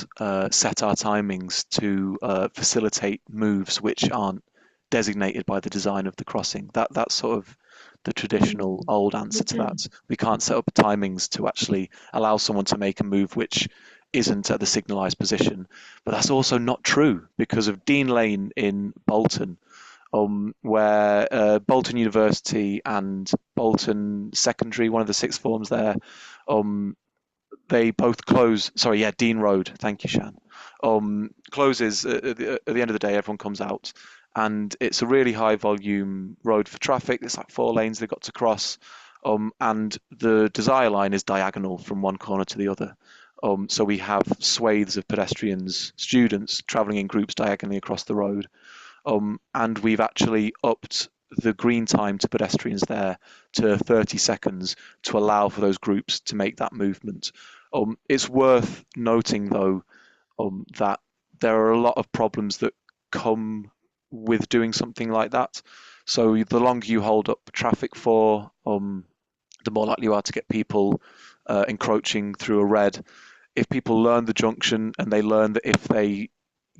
set our timings to facilitate moves which aren't designated by the design of the crossing. That's sort of the traditional old answer to that. We can't set up timings to actually allow someone to make a move which isn't at the signalized position. But that's also not true because of Dean Lane in Bolton, where Bolton University and Bolton Secondary, one of the sixth forms there, they both close. Sorry, yeah, Dean Road. Thank you, Shan. Closes at the end of the day. Everyone comes out, and it's a really high volume road for traffic. It's like 4 lanes they've got to cross, and the desire line is diagonal from one corner to the other. So we have swathes of pedestrians, students travelling in groups diagonally across the road. And we've actually upped the green time to pedestrians there to 30 seconds to allow for those groups to make that movement. It's worth noting, though, that there are a lot of problems that come with doing something like that. So the longer you hold up traffic for, the more likely you are to get people encroaching through a red. If people learn the junction and they learn that if they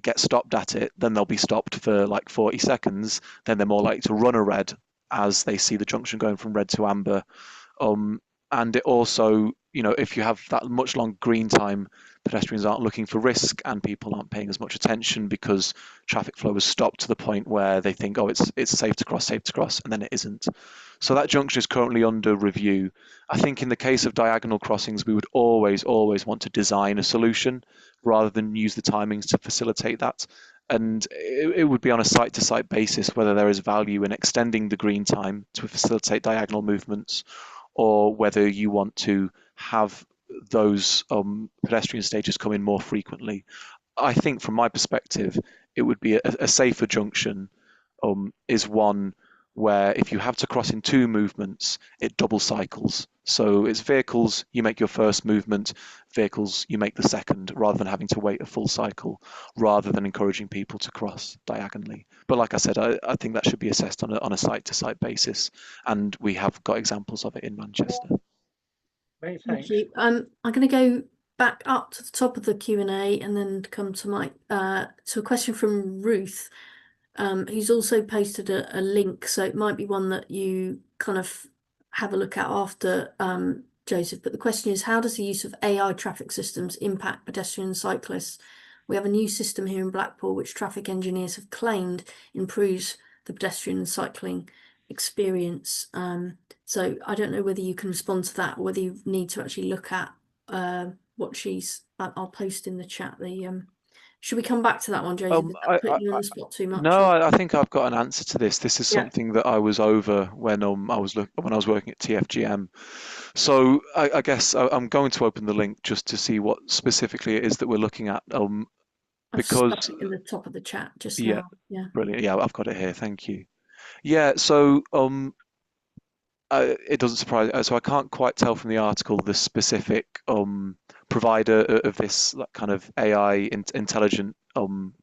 get stopped at it, then they'll be stopped for like 40 seconds, then they're more likely to run a red as they see the junction going from red to amber. And it also, if you have that much longer green time, pedestrians aren't looking for risk and people aren't paying as much attention because traffic flow has stopped to the point where they think, oh, it's safe to cross, and then it isn't. So that junction is currently under review. I think in the case of diagonal crossings, we would always want to design a solution rather than use the timings to facilitate that. And it would be on a site-to-site basis whether there is value in extending the green time to facilitate diagonal movements, or whether you want to have those pedestrian stages come in more frequently. I think from my perspective, it would be a safer junction is one where if you have to cross in 2 movements, it double cycles. So it's vehicles, you make your first movement, vehicles, you make the second, rather than having to wait a full cycle, rather than encouraging people to cross diagonally. But like I said, I think that should be assessed on a site-to-site basis, and we have got examples of it in Manchester. Great, Thank thanks. you. I'm going to go back up to the top of the Q&A and then come to Mike. To a question from Ruth, who's also posted a link, so it might be one that you kind of have a look at after, Joseph. But the question is, how does the use of AI traffic systems impact pedestrians and cyclists? We have a new system here in Blackpool, which traffic engineers have claimed improves the pedestrian and cycling experience. So I don't know whether you can respond to that or whether you need to actually look at what she's. I'll post in the chat the. Should we come back to that one, Joseph? Is that putting you on the spot too much? No, or- I think I've got an answer to this. This is Yeah. something that I was over when I was working at TfGM. So I guess I'm going to open the link just to see what specifically it is that we're looking at. I've Because stuck it in the top of the chat just yeah, now. Yeah. brilliant. Yeah, I've got it here. Thank you. Yeah, so it doesn't surprise. So I can't quite tell from the article the specific provider of this kind of AI intelligent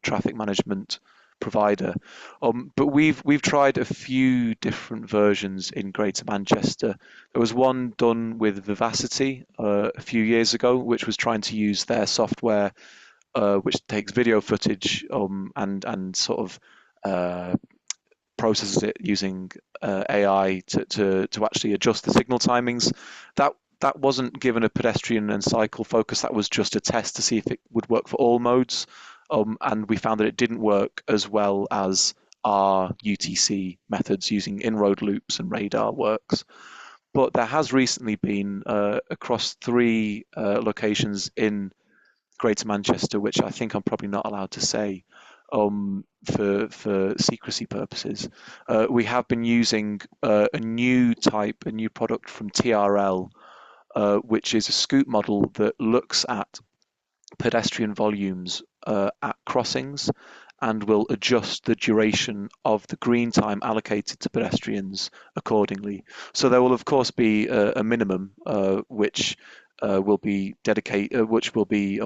traffic management provider. But we've tried a few different versions in Greater Manchester. There was one done with Vivacity a few years ago, which was trying to use their software, which takes video footage and sort of processes it using AI to actually adjust the signal timings. That wasn't given a pedestrian and cycle focus. That was just a test to see if it would work for all modes. And we found that it didn't work as well as our UTC methods using in-road loops and radar works. But there has recently been across 3 locations in Greater Manchester, which I think I'm probably not allowed to say for secrecy purposes. We have been using a new product from TRL, which is a scoot model that looks at pedestrian volumes at crossings, and will adjust the duration of the green time allocated to pedestrians accordingly. So there will of course be a minimum which will be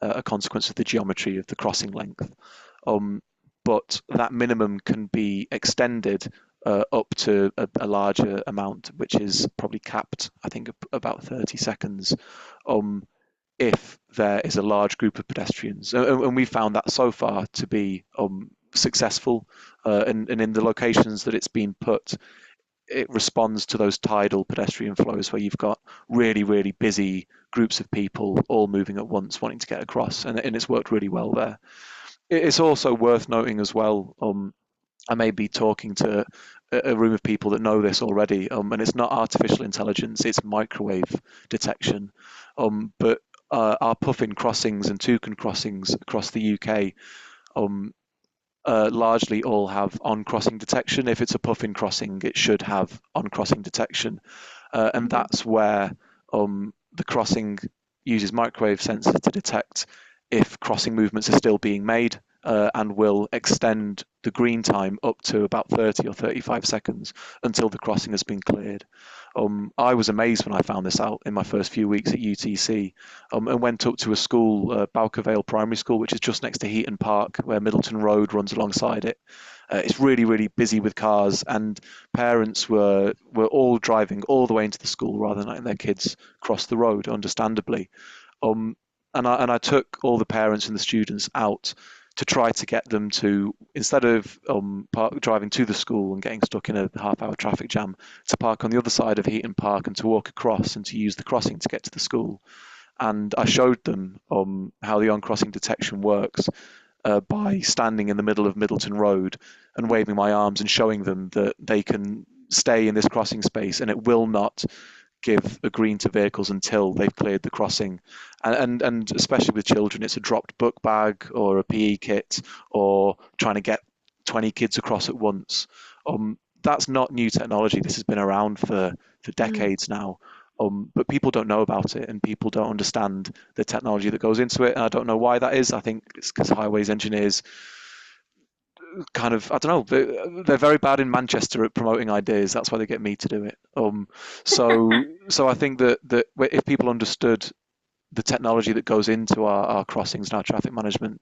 a consequence of the geometry of the crossing length. But that minimum can be extended up to a larger amount, which is probably capped, I think, about 30 seconds, if there is a large group of pedestrians. And we found that so far to be successful, and in the locations that it's been put, it responds to those tidal pedestrian flows where you've got really, really busy groups of people all moving at once wanting to get across, and it's worked really well there. It's also worth noting as well, I may be talking to a room of people that know this already, and it's not artificial intelligence, it's microwave detection. But our puffin crossings and toucan crossings across the UK largely all have on-crossing detection. If it's a puffin crossing, it should have on-crossing detection. And that's where the crossing uses microwave sensors to detect if crossing movements are still being made, and will extend the green time up to about 30 or 35 seconds until the crossing has been cleared. I was amazed when I found this out in my first few weeks at UTC, and went up to a school, Bowker Vale Primary School, which is just next to Heaton Park, where Middleton Road runs alongside it. It's really, really busy with cars, and parents were all driving all the way into the school rather than letting their kids cross the road, understandably. And I took all the parents and the students out to try to get them to, instead of driving to the school and getting stuck in a half-hour traffic jam, to park on the other side of Heaton Park and to walk across and to use the crossing to get to the school. And I showed them how the on-crossing detection works by standing in the middle of Middleton Road and waving my arms and showing them that they can stay in this crossing space and it will not give a green to vehicles until they've cleared the crossing. And especially with children, it's a dropped book bag or a PE kit or trying to get 20 kids across at once. That's not new technology. This has been around for decades now. But people don't know about it, and people don't understand the technology that goes into it. And I don't know why that is. I think it's because highways engineers kind of, I don't know, they're very bad in Manchester at promoting ideas. That's why they get me to do it. So I think that if people understood the technology that goes into our crossings and our traffic management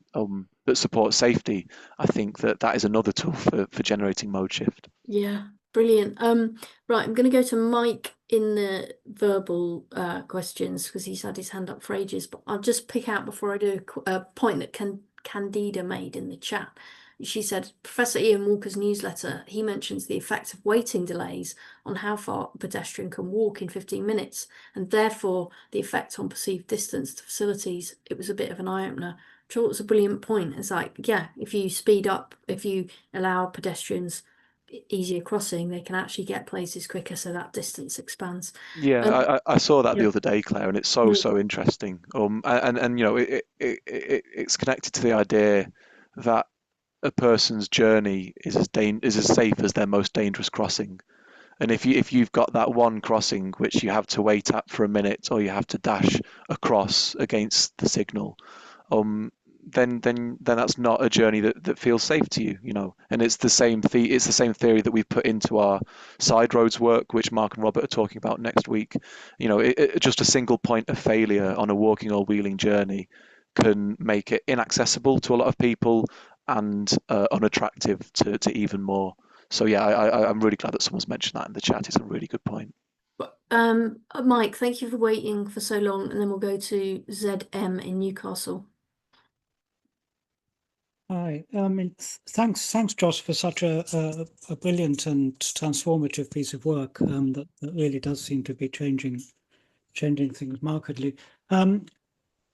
that supports safety, I think that is another tool for generating mode shift. Yeah, brilliant. Right, I'm going to go to Mike in the verbal questions because he's had his hand up for ages, but I'll just pick out before I do a point that Candida made in the chat. She said, Professor Ian Walker's newsletter, he mentions the effect of waiting delays on how far a pedestrian can walk in 15 minutes, and therefore the effect on perceived distance to facilities. It was a bit of an eye-opener. I thought it was a brilliant point. It's like, yeah, if you speed up, if you allow pedestrians easier crossing, they can actually get places quicker, so that distance expands. Yeah, I saw that the other day, Claire, and it's so interesting. And you know, it's connected to the idea that a person's journey is as safe as their most dangerous crossing. And if you've got that one crossing which you have to wait at for a minute or you have to dash across against the signal, then that's not a journey that feels safe to you, you know. And it's the same theory that we've put into our side roads work, which Mark and Robert are talking about next week. You know, just a single point of failure on a walking or wheeling journey can make it inaccessible to a lot of people and unattractive to even more. So yeah, I'm really glad that someone's mentioned that in the chat. It's a really good point. Mike, thank you for waiting for so long, and then we'll go to ZM in Newcastle. Hi, thanks, Josh, for such a brilliant and transformative piece of work that really does seem to be changing things markedly.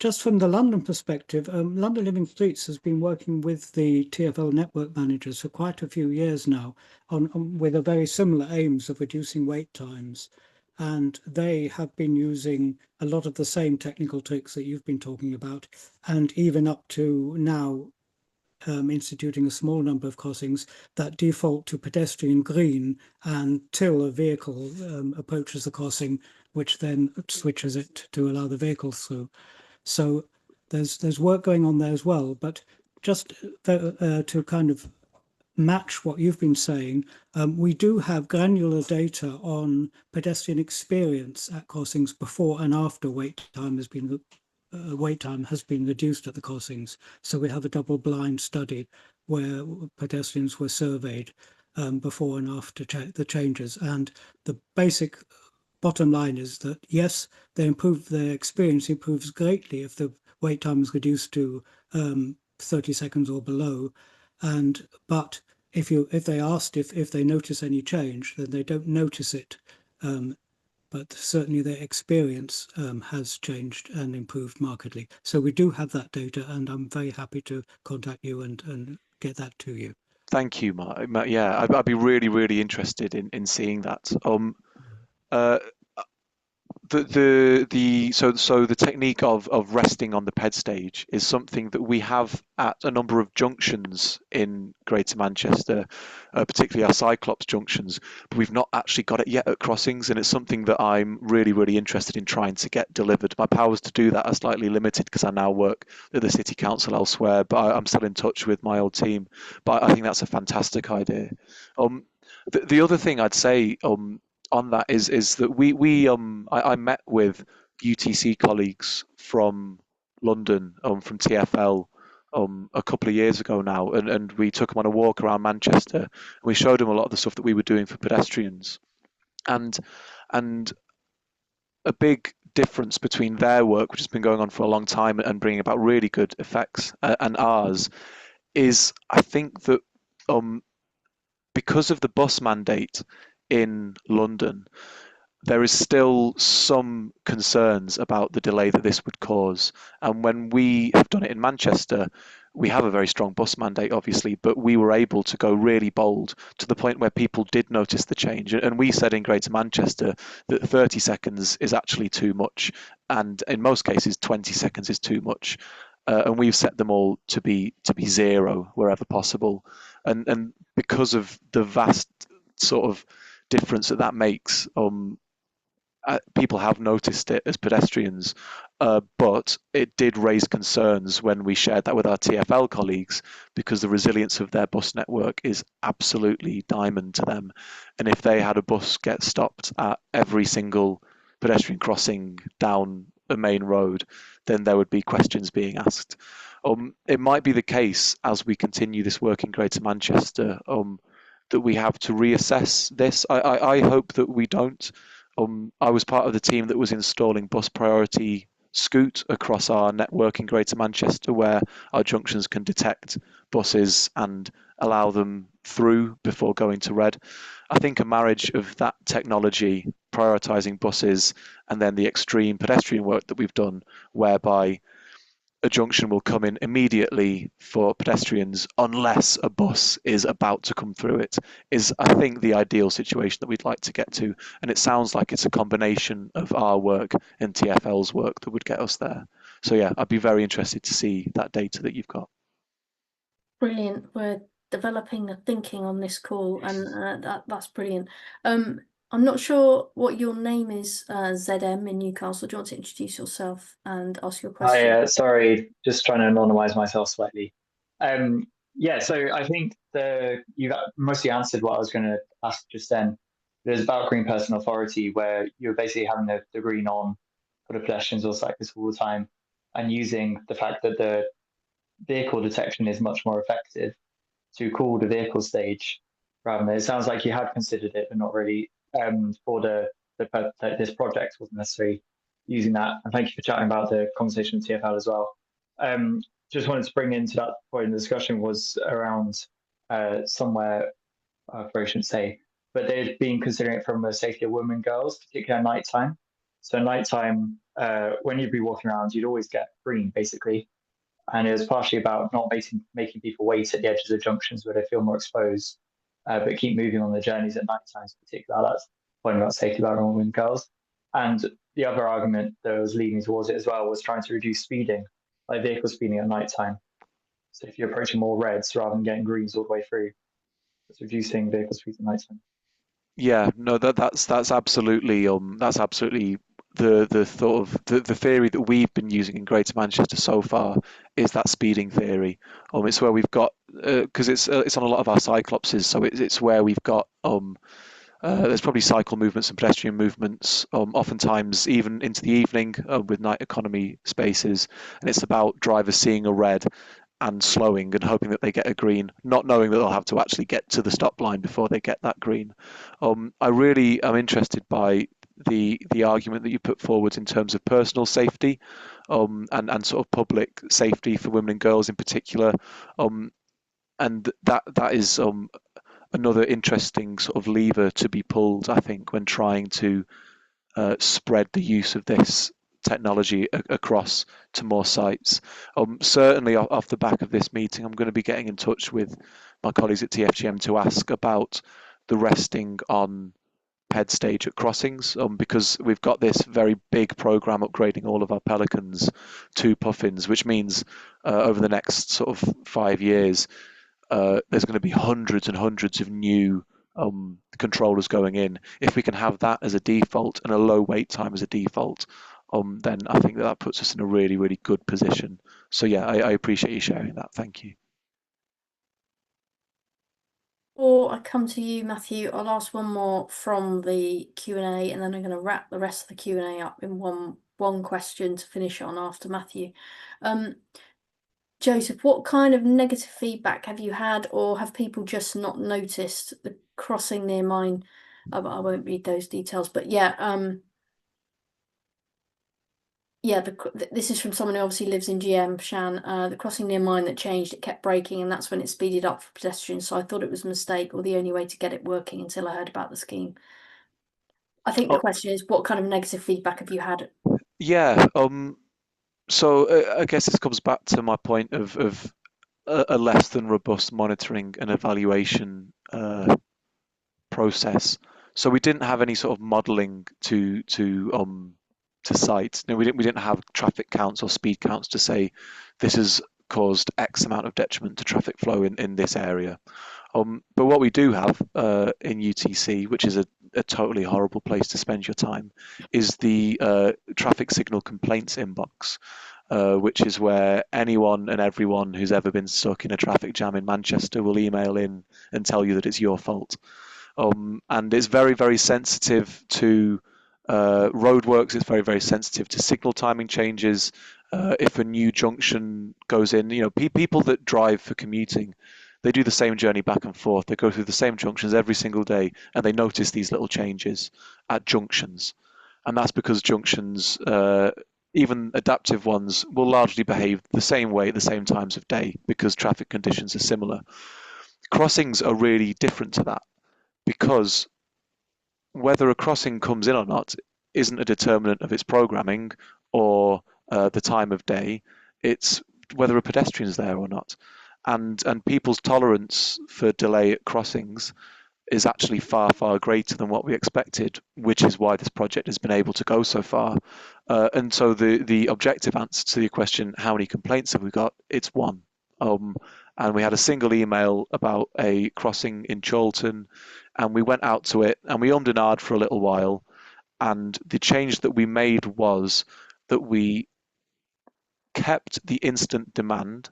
Just from the London perspective, London Living Streets has been working with the TfL network managers for quite a few years now with a very similar aims of reducing wait times. And they have been using a lot of the same technical tricks that you've been talking about, and even up to now instituting a small number of crossings that default to pedestrian green until a vehicle approaches the crossing, which then switches it to allow the vehicles through. So there's work going on there as well. But just to kind of match what you've been saying, we do have granular data on pedestrian experience at crossings before and after wait time has been reduced at the crossings. So we have a double-blind study where pedestrians were surveyed before and after the changes, and the basic bottom line is that yes, their experience improves greatly if the wait time is reduced to 30 seconds or below, but if they asked if they notice any change, then they don't notice it. But certainly their experience has changed and improved markedly. So we do have that data, and I'm very happy to contact you and get that to you. Thank you, Mark. Yeah, I'd be really, really interested in seeing that. So the technique of resting on the ped stage is something that we have at a number of junctions in Greater Manchester, particularly our Cyclops junctions, but we've not actually got it yet at crossings, and it's something that I'm really, really interested in trying to get delivered. My powers to do that are slightly limited because I now work at the City Council elsewhere, but I'm still in touch with my old team. But I think that's a fantastic idea. The other thing I'd say on that is that I met with UTC colleagues from London, from TfL, a couple of years ago now, and we took them on a walk around Manchester, and we showed them a lot of the stuff that we were doing for pedestrians, and a big difference between their work, which has been going on for a long time and bringing about really good effects, and ours, is I think that because of the bus mandate in London, there is still some concerns about the delay that this would cause. And when we have done it in Manchester, we have a very strong bus mandate, obviously, but we were able to go really bold to the point where people did notice the change. And we said in Greater Manchester that 30 seconds is actually too much. And in most cases, 20 seconds is too much. And we've set them all to be zero wherever possible. And because of the vast sort of difference that makes, people have noticed it as pedestrians, but it did raise concerns when we shared that with our TfL colleagues, because the resilience of their bus network is absolutely diamond to them. And if they had a bus get stopped at every single pedestrian crossing down a main road, then there would be questions being asked. It might be the case as we continue this work in Greater Manchester that we have to reassess this. I hope that we don't. I was part of the team that was installing bus priority scoot across our network in Greater Manchester, where our junctions can detect buses and allow them through before going to red. I think a marriage of that technology, prioritising buses, and then the extreme pedestrian work that we've done, whereby a junction will come in immediately for pedestrians unless a bus is about to come through it, is, I think, the ideal situation that we'd like to get to. And it sounds like it's a combination of our work and TfL's work that would get us there. So yeah, I'd be very interested to see that data that you've got. Brilliant. We're developing the thinking on this call, and that's brilliant. I'm not sure what your name is, ZM in Newcastle. Do you want to introduce yourself and ask your question? Sorry, just trying to anonymize myself slightly. Yeah, so I think you've mostly answered what I was going to ask just then. There's about Green Person Authority, where you're basically having the green on for the pedestrians or cyclists all the time, and using the fact that the vehicle detection is much more effective to call the vehicle stage rather than, it sounds like you had considered it, but not really for this project wasn't necessarily using that. And thank you for chatting about the conversation with TfL as well. Just wanted to bring into that point in the discussion was around somewhere, I shouldn't say, but they've been considering it from the safety of women and girls, particularly at nighttime. So nighttime, when you'd be walking around, you'd always get green, basically. And it was partially about not making people wait at the edges of junctions where they feel more exposed, but keep moving on the journeys at night times in particular. That's the point about safety about women and girls. And the other argument that was leading towards it as well was trying to reduce speeding, like vehicle speeding at night time. So if you're approaching more reds rather than getting greens all the way through, it's reducing vehicle speed at night time. Yeah, no, that's absolutely the thought of the theory that we've been using in Greater Manchester so far is that speeding theory. It's where we've got because it's on a lot of our cyclopses, so it's where we've got there's probably cycle movements and pedestrian movements, oftentimes even into the evening with night economy spaces, and it's about drivers seeing a red and slowing and hoping that they get a green, not knowing that they'll have to actually get to the stop line before they get that green. I really am interested by the argument that you put forward in terms of personal safety, and sort of public safety for women and girls in particular, and that is another interesting sort of lever to be pulled, I think, when trying to spread the use of this technology across to more sites. Certainly off the back of this meeting, I'm going to be getting in touch with my colleagues at TfGM to ask about the resting on ped stage at crossings, because we've got this very big program upgrading all of our Pelicans to puffins, which means over the next sort of 5 years, there's going to be hundreds and hundreds of new controllers going in. If we can have that as a default and a low wait time as a default, then I think that puts us in a really, really good position. So yeah, I appreciate you sharing that. Thank you. Before I come to you, Matthew, I'll ask one more from the Q&A, and then I'm going to wrap the rest of the Q&A up in one question to finish on after Matthew. Joseph, what kind of negative feedback have you had, or have people just not noticed the crossing near mine? I won't read those details, but yeah, this is from someone who obviously lives in GM, Shan. The crossing near mine that changed, it kept breaking, and that's when it speeded up for pedestrians. So I thought it was a mistake or the only way to get it working until I heard about the scheme. I think the question is, what kind of negative feedback have you had? Yeah. So I guess this comes back to my point of a less than robust monitoring and evaluation process. So we didn't have any sort of modelling to cite. No, we didn't have traffic counts or speed counts to say this has caused X amount of detriment to traffic flow in this area. But what we do have in UTC, which is a totally horrible place to spend your time, is the traffic signal complaints inbox, which is where anyone and everyone who's ever been stuck in a traffic jam in Manchester will email in and tell you that it's your fault. And it's very, very sensitive to roadworks. It's very, very sensitive to signal timing changes. If a new junction goes in, people that drive for commuting, they do the same journey back and forth. They go through the same junctions every single day, and they notice these little changes at junctions. And that's because junctions, even adaptive ones, will largely behave the same way at the same times of day because traffic conditions are similar. Crossings are really different to that, because whether a crossing comes in or not isn't a determinant of its programming or the time of day. It's whether a pedestrian's there or not. And people's tolerance for delay at crossings is actually far, far greater than what we expected, which is why this project has been able to go so far. And so the objective answer to your question, how many complaints have we got? It's one. And we had a single email about a crossing in Chorlton, and we went out to it and we ummed and ahed for a little while. And the change that we made was that we kept the instant demand,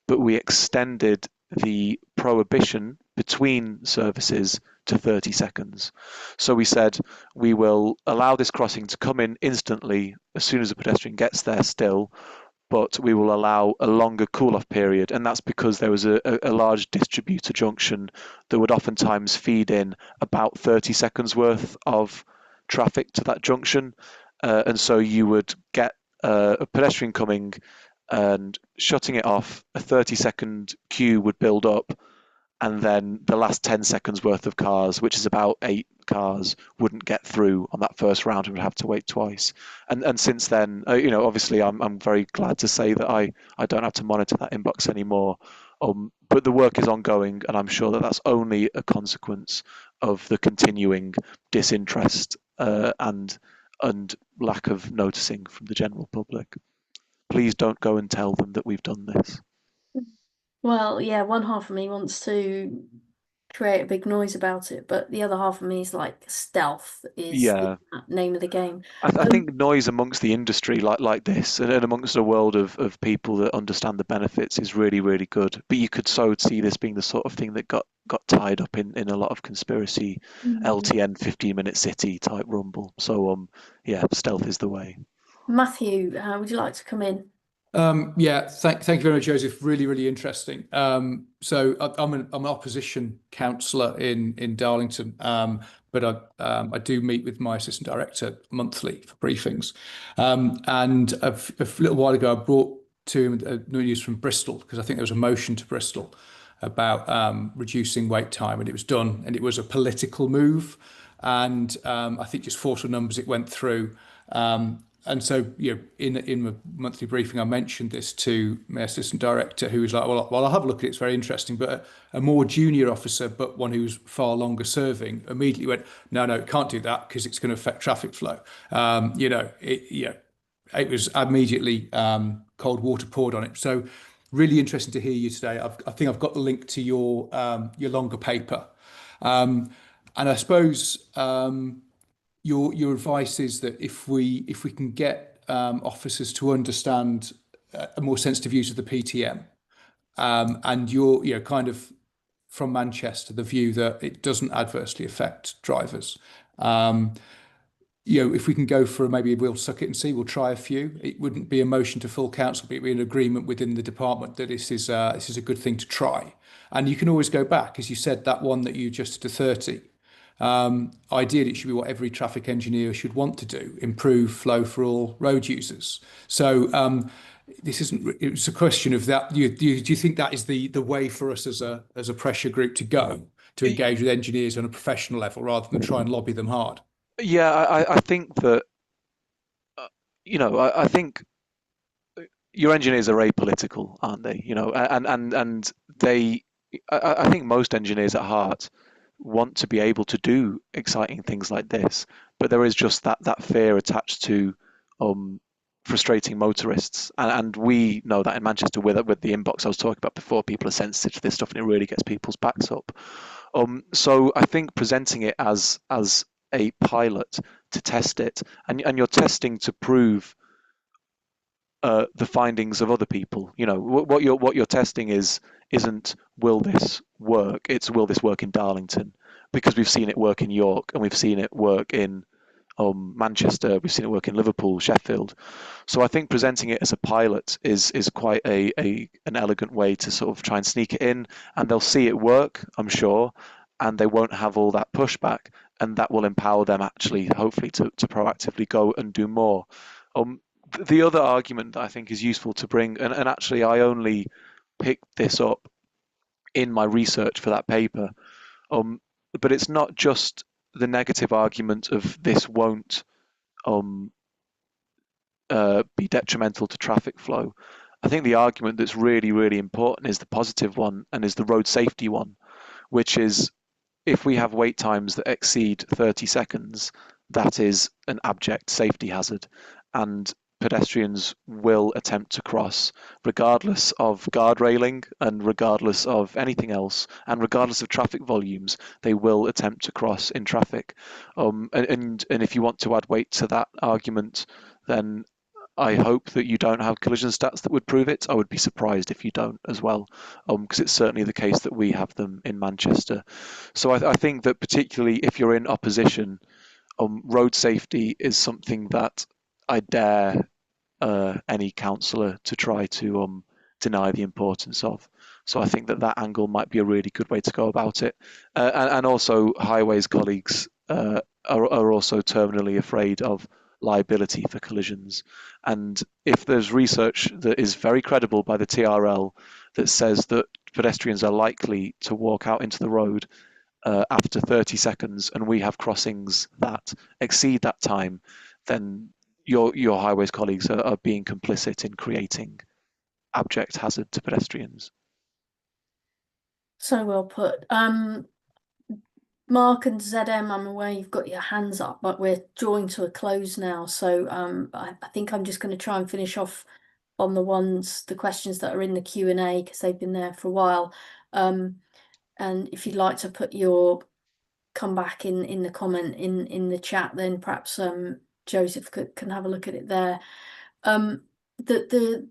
but we extended the prohibition between services to 30 seconds. So we said we will allow this crossing to come in instantly as soon as a pedestrian gets there still, but we will allow a longer cool-off period, and that's because there was a large distributor junction that would oftentimes feed in about 30 seconds worth of traffic to that junction, and so you would get a pedestrian coming and shutting it off, a 30-second queue would build up, and then the last 10 seconds worth of cars, which is about 8 cars, wouldn't get through on that first round and would have to wait twice. And since then, obviously I'm very glad to say that I don't have to monitor that inbox anymore. But the work is ongoing, and I'm sure that that's only a consequence of the continuing disinterest and lack of noticing from the general public. Please don't go and tell them that we've done this. Well, yeah, one half of me wants to create a big noise about it. But the other half of me is like stealth is Yeah. the name of the game. I think noise amongst the industry like this and amongst a world of people that understand the benefits is really, really good. But you could so see this being the sort of thing that got tied up in a lot of conspiracy LTN 15-minute city type rumble. So yeah, stealth is the way. Matthew, would you like to come in? Yeah, thank you very much, Joseph. Really, really interesting. So I'm an opposition councillor in Darlington, but I do meet with my assistant director monthly for briefings. And a little while ago, I brought to him news from Bristol because I think there was a motion to Bristol about reducing wait time, and it was done, and it was a political move, and I think just 4 numbers it went through. And so, in the monthly briefing, I mentioned this to my assistant director, who was like, well, I'll have a look at it. It's very interesting. But a more junior officer, but one who's far longer serving, immediately went, no, can't do that because it's going to affect traffic flow. It was immediately cold water poured on it. So really interesting to hear you today. I think I've got the link to your longer paper. And I suppose your advice is that if we can get officers to understand a more sensitive use of the PTM, and you're kind of from Manchester, the view that it doesn't adversely affect drivers. If we can go for maybe we'll suck it and see, we'll try a few. It wouldn't be a motion to full council, but it'd be an agreement within the department that this is a good thing to try. And you can always go back, as you said, that one that you adjusted to 30. Ideally, it should be what every traffic engineer should want to do: improve flow for all road users. So this isn't. It's a question of that. Do you think that is the way for us as a pressure group to go to engage with engineers on a professional level rather than try and lobby them hard? Yeah, I think that I think your engineers are apolitical, aren't they? And they. I think most engineers at heart want to be able to do exciting things like this, but there is just that fear attached to frustrating motorists, and we know that in Manchester with the inbox I was talking about before, people are sensitive to this stuff, and it really gets people's backs up. So I think presenting it as a pilot to test it, and you're testing to prove the findings of other people. What you're testing isn't will this work? It's will this work in Darlington? Because we've seen it work in York, and we've seen it work in Manchester. We've seen it work in Liverpool, Sheffield. So I think presenting it as a pilot is quite an elegant way to sort of try and sneak it in, and they'll see it work, I'm sure, and they won't have all that pushback, and that will empower them actually, hopefully, to proactively go and do more. The other argument that I think is useful to bring, and actually I only picked this up in my research for that paper, but it's not just the negative argument of this won't be detrimental to traffic flow. I think the argument that's really, really important is the positive one, and is the road safety one, which is if we have wait times that exceed 30 seconds, that is an abject safety hazard, and pedestrians will attempt to cross regardless of guard railing and regardless of anything else, and regardless of traffic volumes, they will attempt to cross in traffic. And if you want to add weight to that argument, then I hope that you don't have collision stats that would prove it. I would be surprised if you don't as well, because it's certainly the case that we have them in Manchester. So I think that particularly if you're in opposition, road safety is something that I dare any councillor to try to deny the importance of. So I think that angle might be a really good way to go about it. And also highways colleagues are also terminally afraid of liability for collisions. And if there's research that is very credible by the TRL that says that pedestrians are likely to walk out into the road after 30 seconds, and we have crossings that exceed that time, then your highways colleagues are being complicit in creating abject hazard to pedestrians. So well put. Mark and ZM, I'm aware you've got your hands up, but we're drawing to a close now. So I think I'm just going to try and finish off on the questions that are in the Q&A, because they've been there for a while. And if you'd like to put your comeback in the comment in the chat, then perhaps Joseph can have a look at it there. The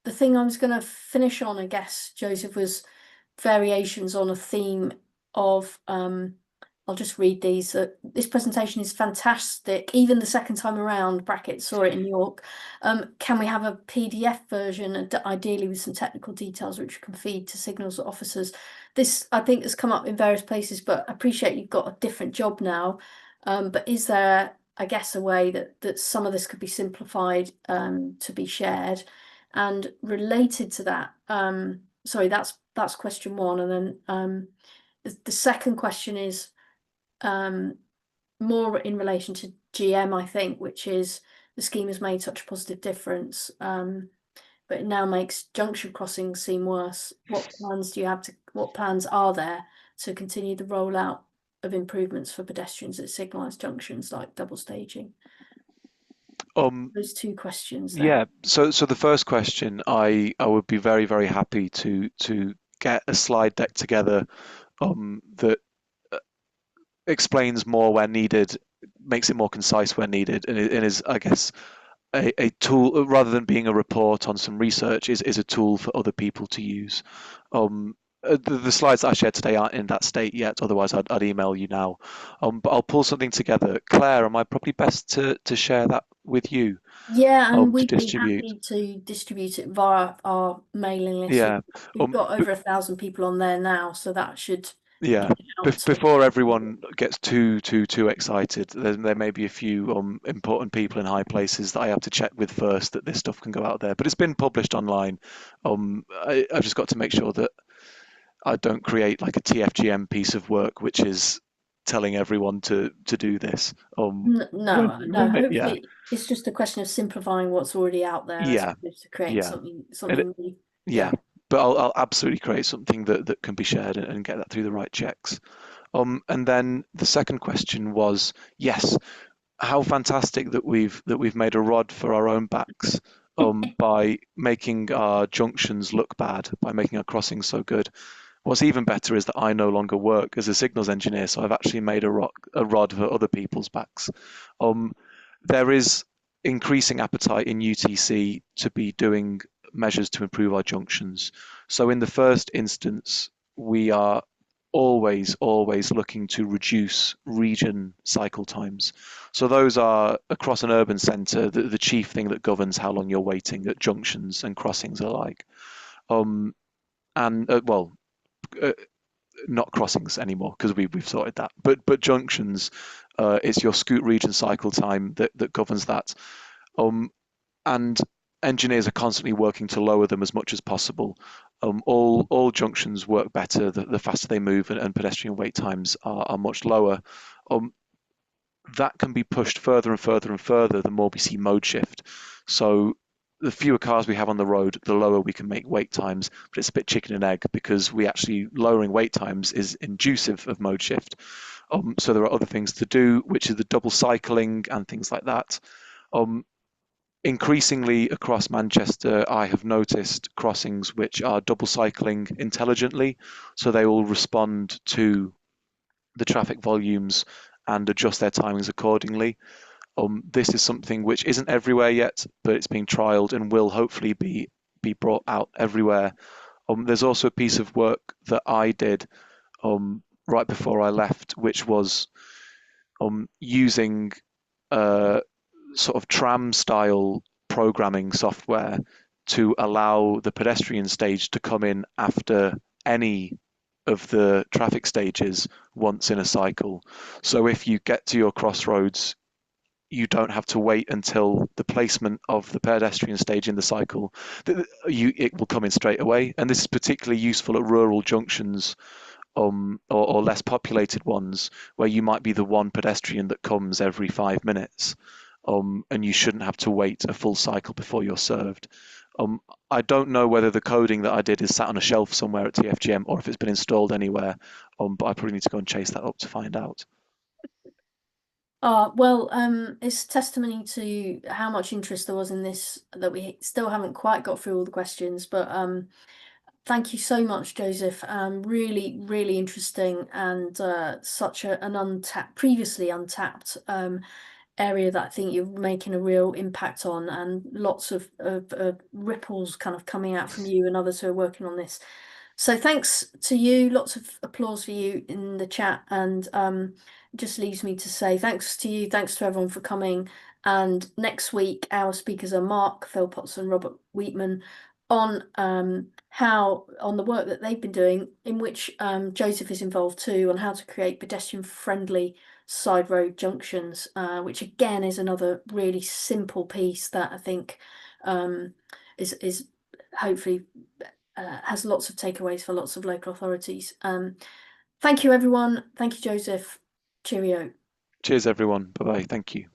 thing I was going to finish on, I guess, Joseph, was variations on a theme of I'll just read these. This presentation is fantastic. Even the second time around, brackets, saw it in York. Can we have a PDF version, and ideally with some technical details which we can feed to signals officers? This, I think, has come up in various places, but I appreciate you've got a different job now. But is there, I guess, a way that some of this could be simplified to be shared? And related to that, sorry, that's question one. And then the second question is more in relation to GM, I think, which is the scheme has made such a positive difference, but it now makes junction crossings seem worse. What plans do you have what plans are there to continue the rollout of improvements for pedestrians at signalised junctions like double staging? Those two questions there. Yeah, so the first question, I would be very, very happy to get a slide deck together that explains more where needed, makes it more concise where needed, and is, I guess, a tool rather than being a report on some research, is a tool for other people to use. The slides that I shared today aren't in that state yet, otherwise I'd email you now. But I'll pull something together. Claire, am I probably best to share that with you? Yeah, and we'd to be happy to distribute it via our mailing list. Yeah. We've got over 1,000 people on there now, so that should Yeah. Before everyone gets too excited, there may be a few important people in high places that I have to check with first that this stuff can go out there. But it's been published online. I've just got to make sure that I don't create like a TfGM piece of work which is telling everyone to do this. No, hopefully yeah. it's just a question of simplifying what's already out there as opposed to create something new. Yeah. But I'll absolutely create something that can be shared and get that through the right checks. And then the second question was, yes, how fantastic that we've made a rod for our own backs by making our junctions look bad, by making our crossings so good. What's even better is that I no longer work as a signals engineer, so I've actually made a rod for other people's backs. There is increasing appetite in UTC to be doing measures to improve our junctions. So in the first instance, we are always looking to reduce region cycle times. So those are across an urban centre, the chief thing that governs how long you're waiting at junctions and crossings alike. Not crossings anymore because we've sorted that, but junctions, it's your scoot region cycle time that governs that, and engineers are constantly working to lower them as much as possible. All junctions work better the faster they move, and pedestrian wait times are much lower. That can be pushed further and further and further the more we see mode shift. So the fewer cars we have on the road, the lower we can make wait times, but it's a bit chicken and egg because we actually lowering wait times is inducive of mode shift. So there are other things to do, which is the double cycling and things like that. Increasingly across Manchester, I have noticed crossings which are double cycling intelligently, so they will respond to the traffic volumes and adjust their timings accordingly. This is something which isn't everywhere yet, but it's being trialed and will hopefully be brought out everywhere. There's also a piece of work that I did right before I left, which was using sort of tram-style programming software to allow the pedestrian stage to come in after any of the traffic stages once in a cycle. So if you get to your crossroads, you don't have to wait until the placement of the pedestrian stage in the cycle. It will come in straight away. And this is particularly useful at rural junctions or less populated ones where you might be the one pedestrian that comes every 5 minutes. And you shouldn't have to wait a full cycle before you're served. I don't know whether the coding that I did is sat on a shelf somewhere at TfGM or if it's been installed anywhere, but I probably need to go and chase that up to find out. Well, it's testimony to how much interest there was in this, that we still haven't quite got through all the questions, but Thank you so much, Joseph. Really, really interesting, and such an previously untapped area that I think you're making a real impact on, and lots of ripples kind of coming out from you and others who are working on this. So thanks to you, lots of applause for you in the chat, and just leaves me to say thanks to you, thanks to everyone for coming. And next week, our speakers are Mark Philpotts and Robert Wheatman on the work that they've been doing, in which Joseph is involved too, on how to create pedestrian-friendly side road junctions, which again is another really simple piece that I think is hopefully has lots of takeaways for lots of local authorities. Thank you, everyone. Thank you, Joseph. Cheerio. Cheers, everyone. Bye-bye. Thank you.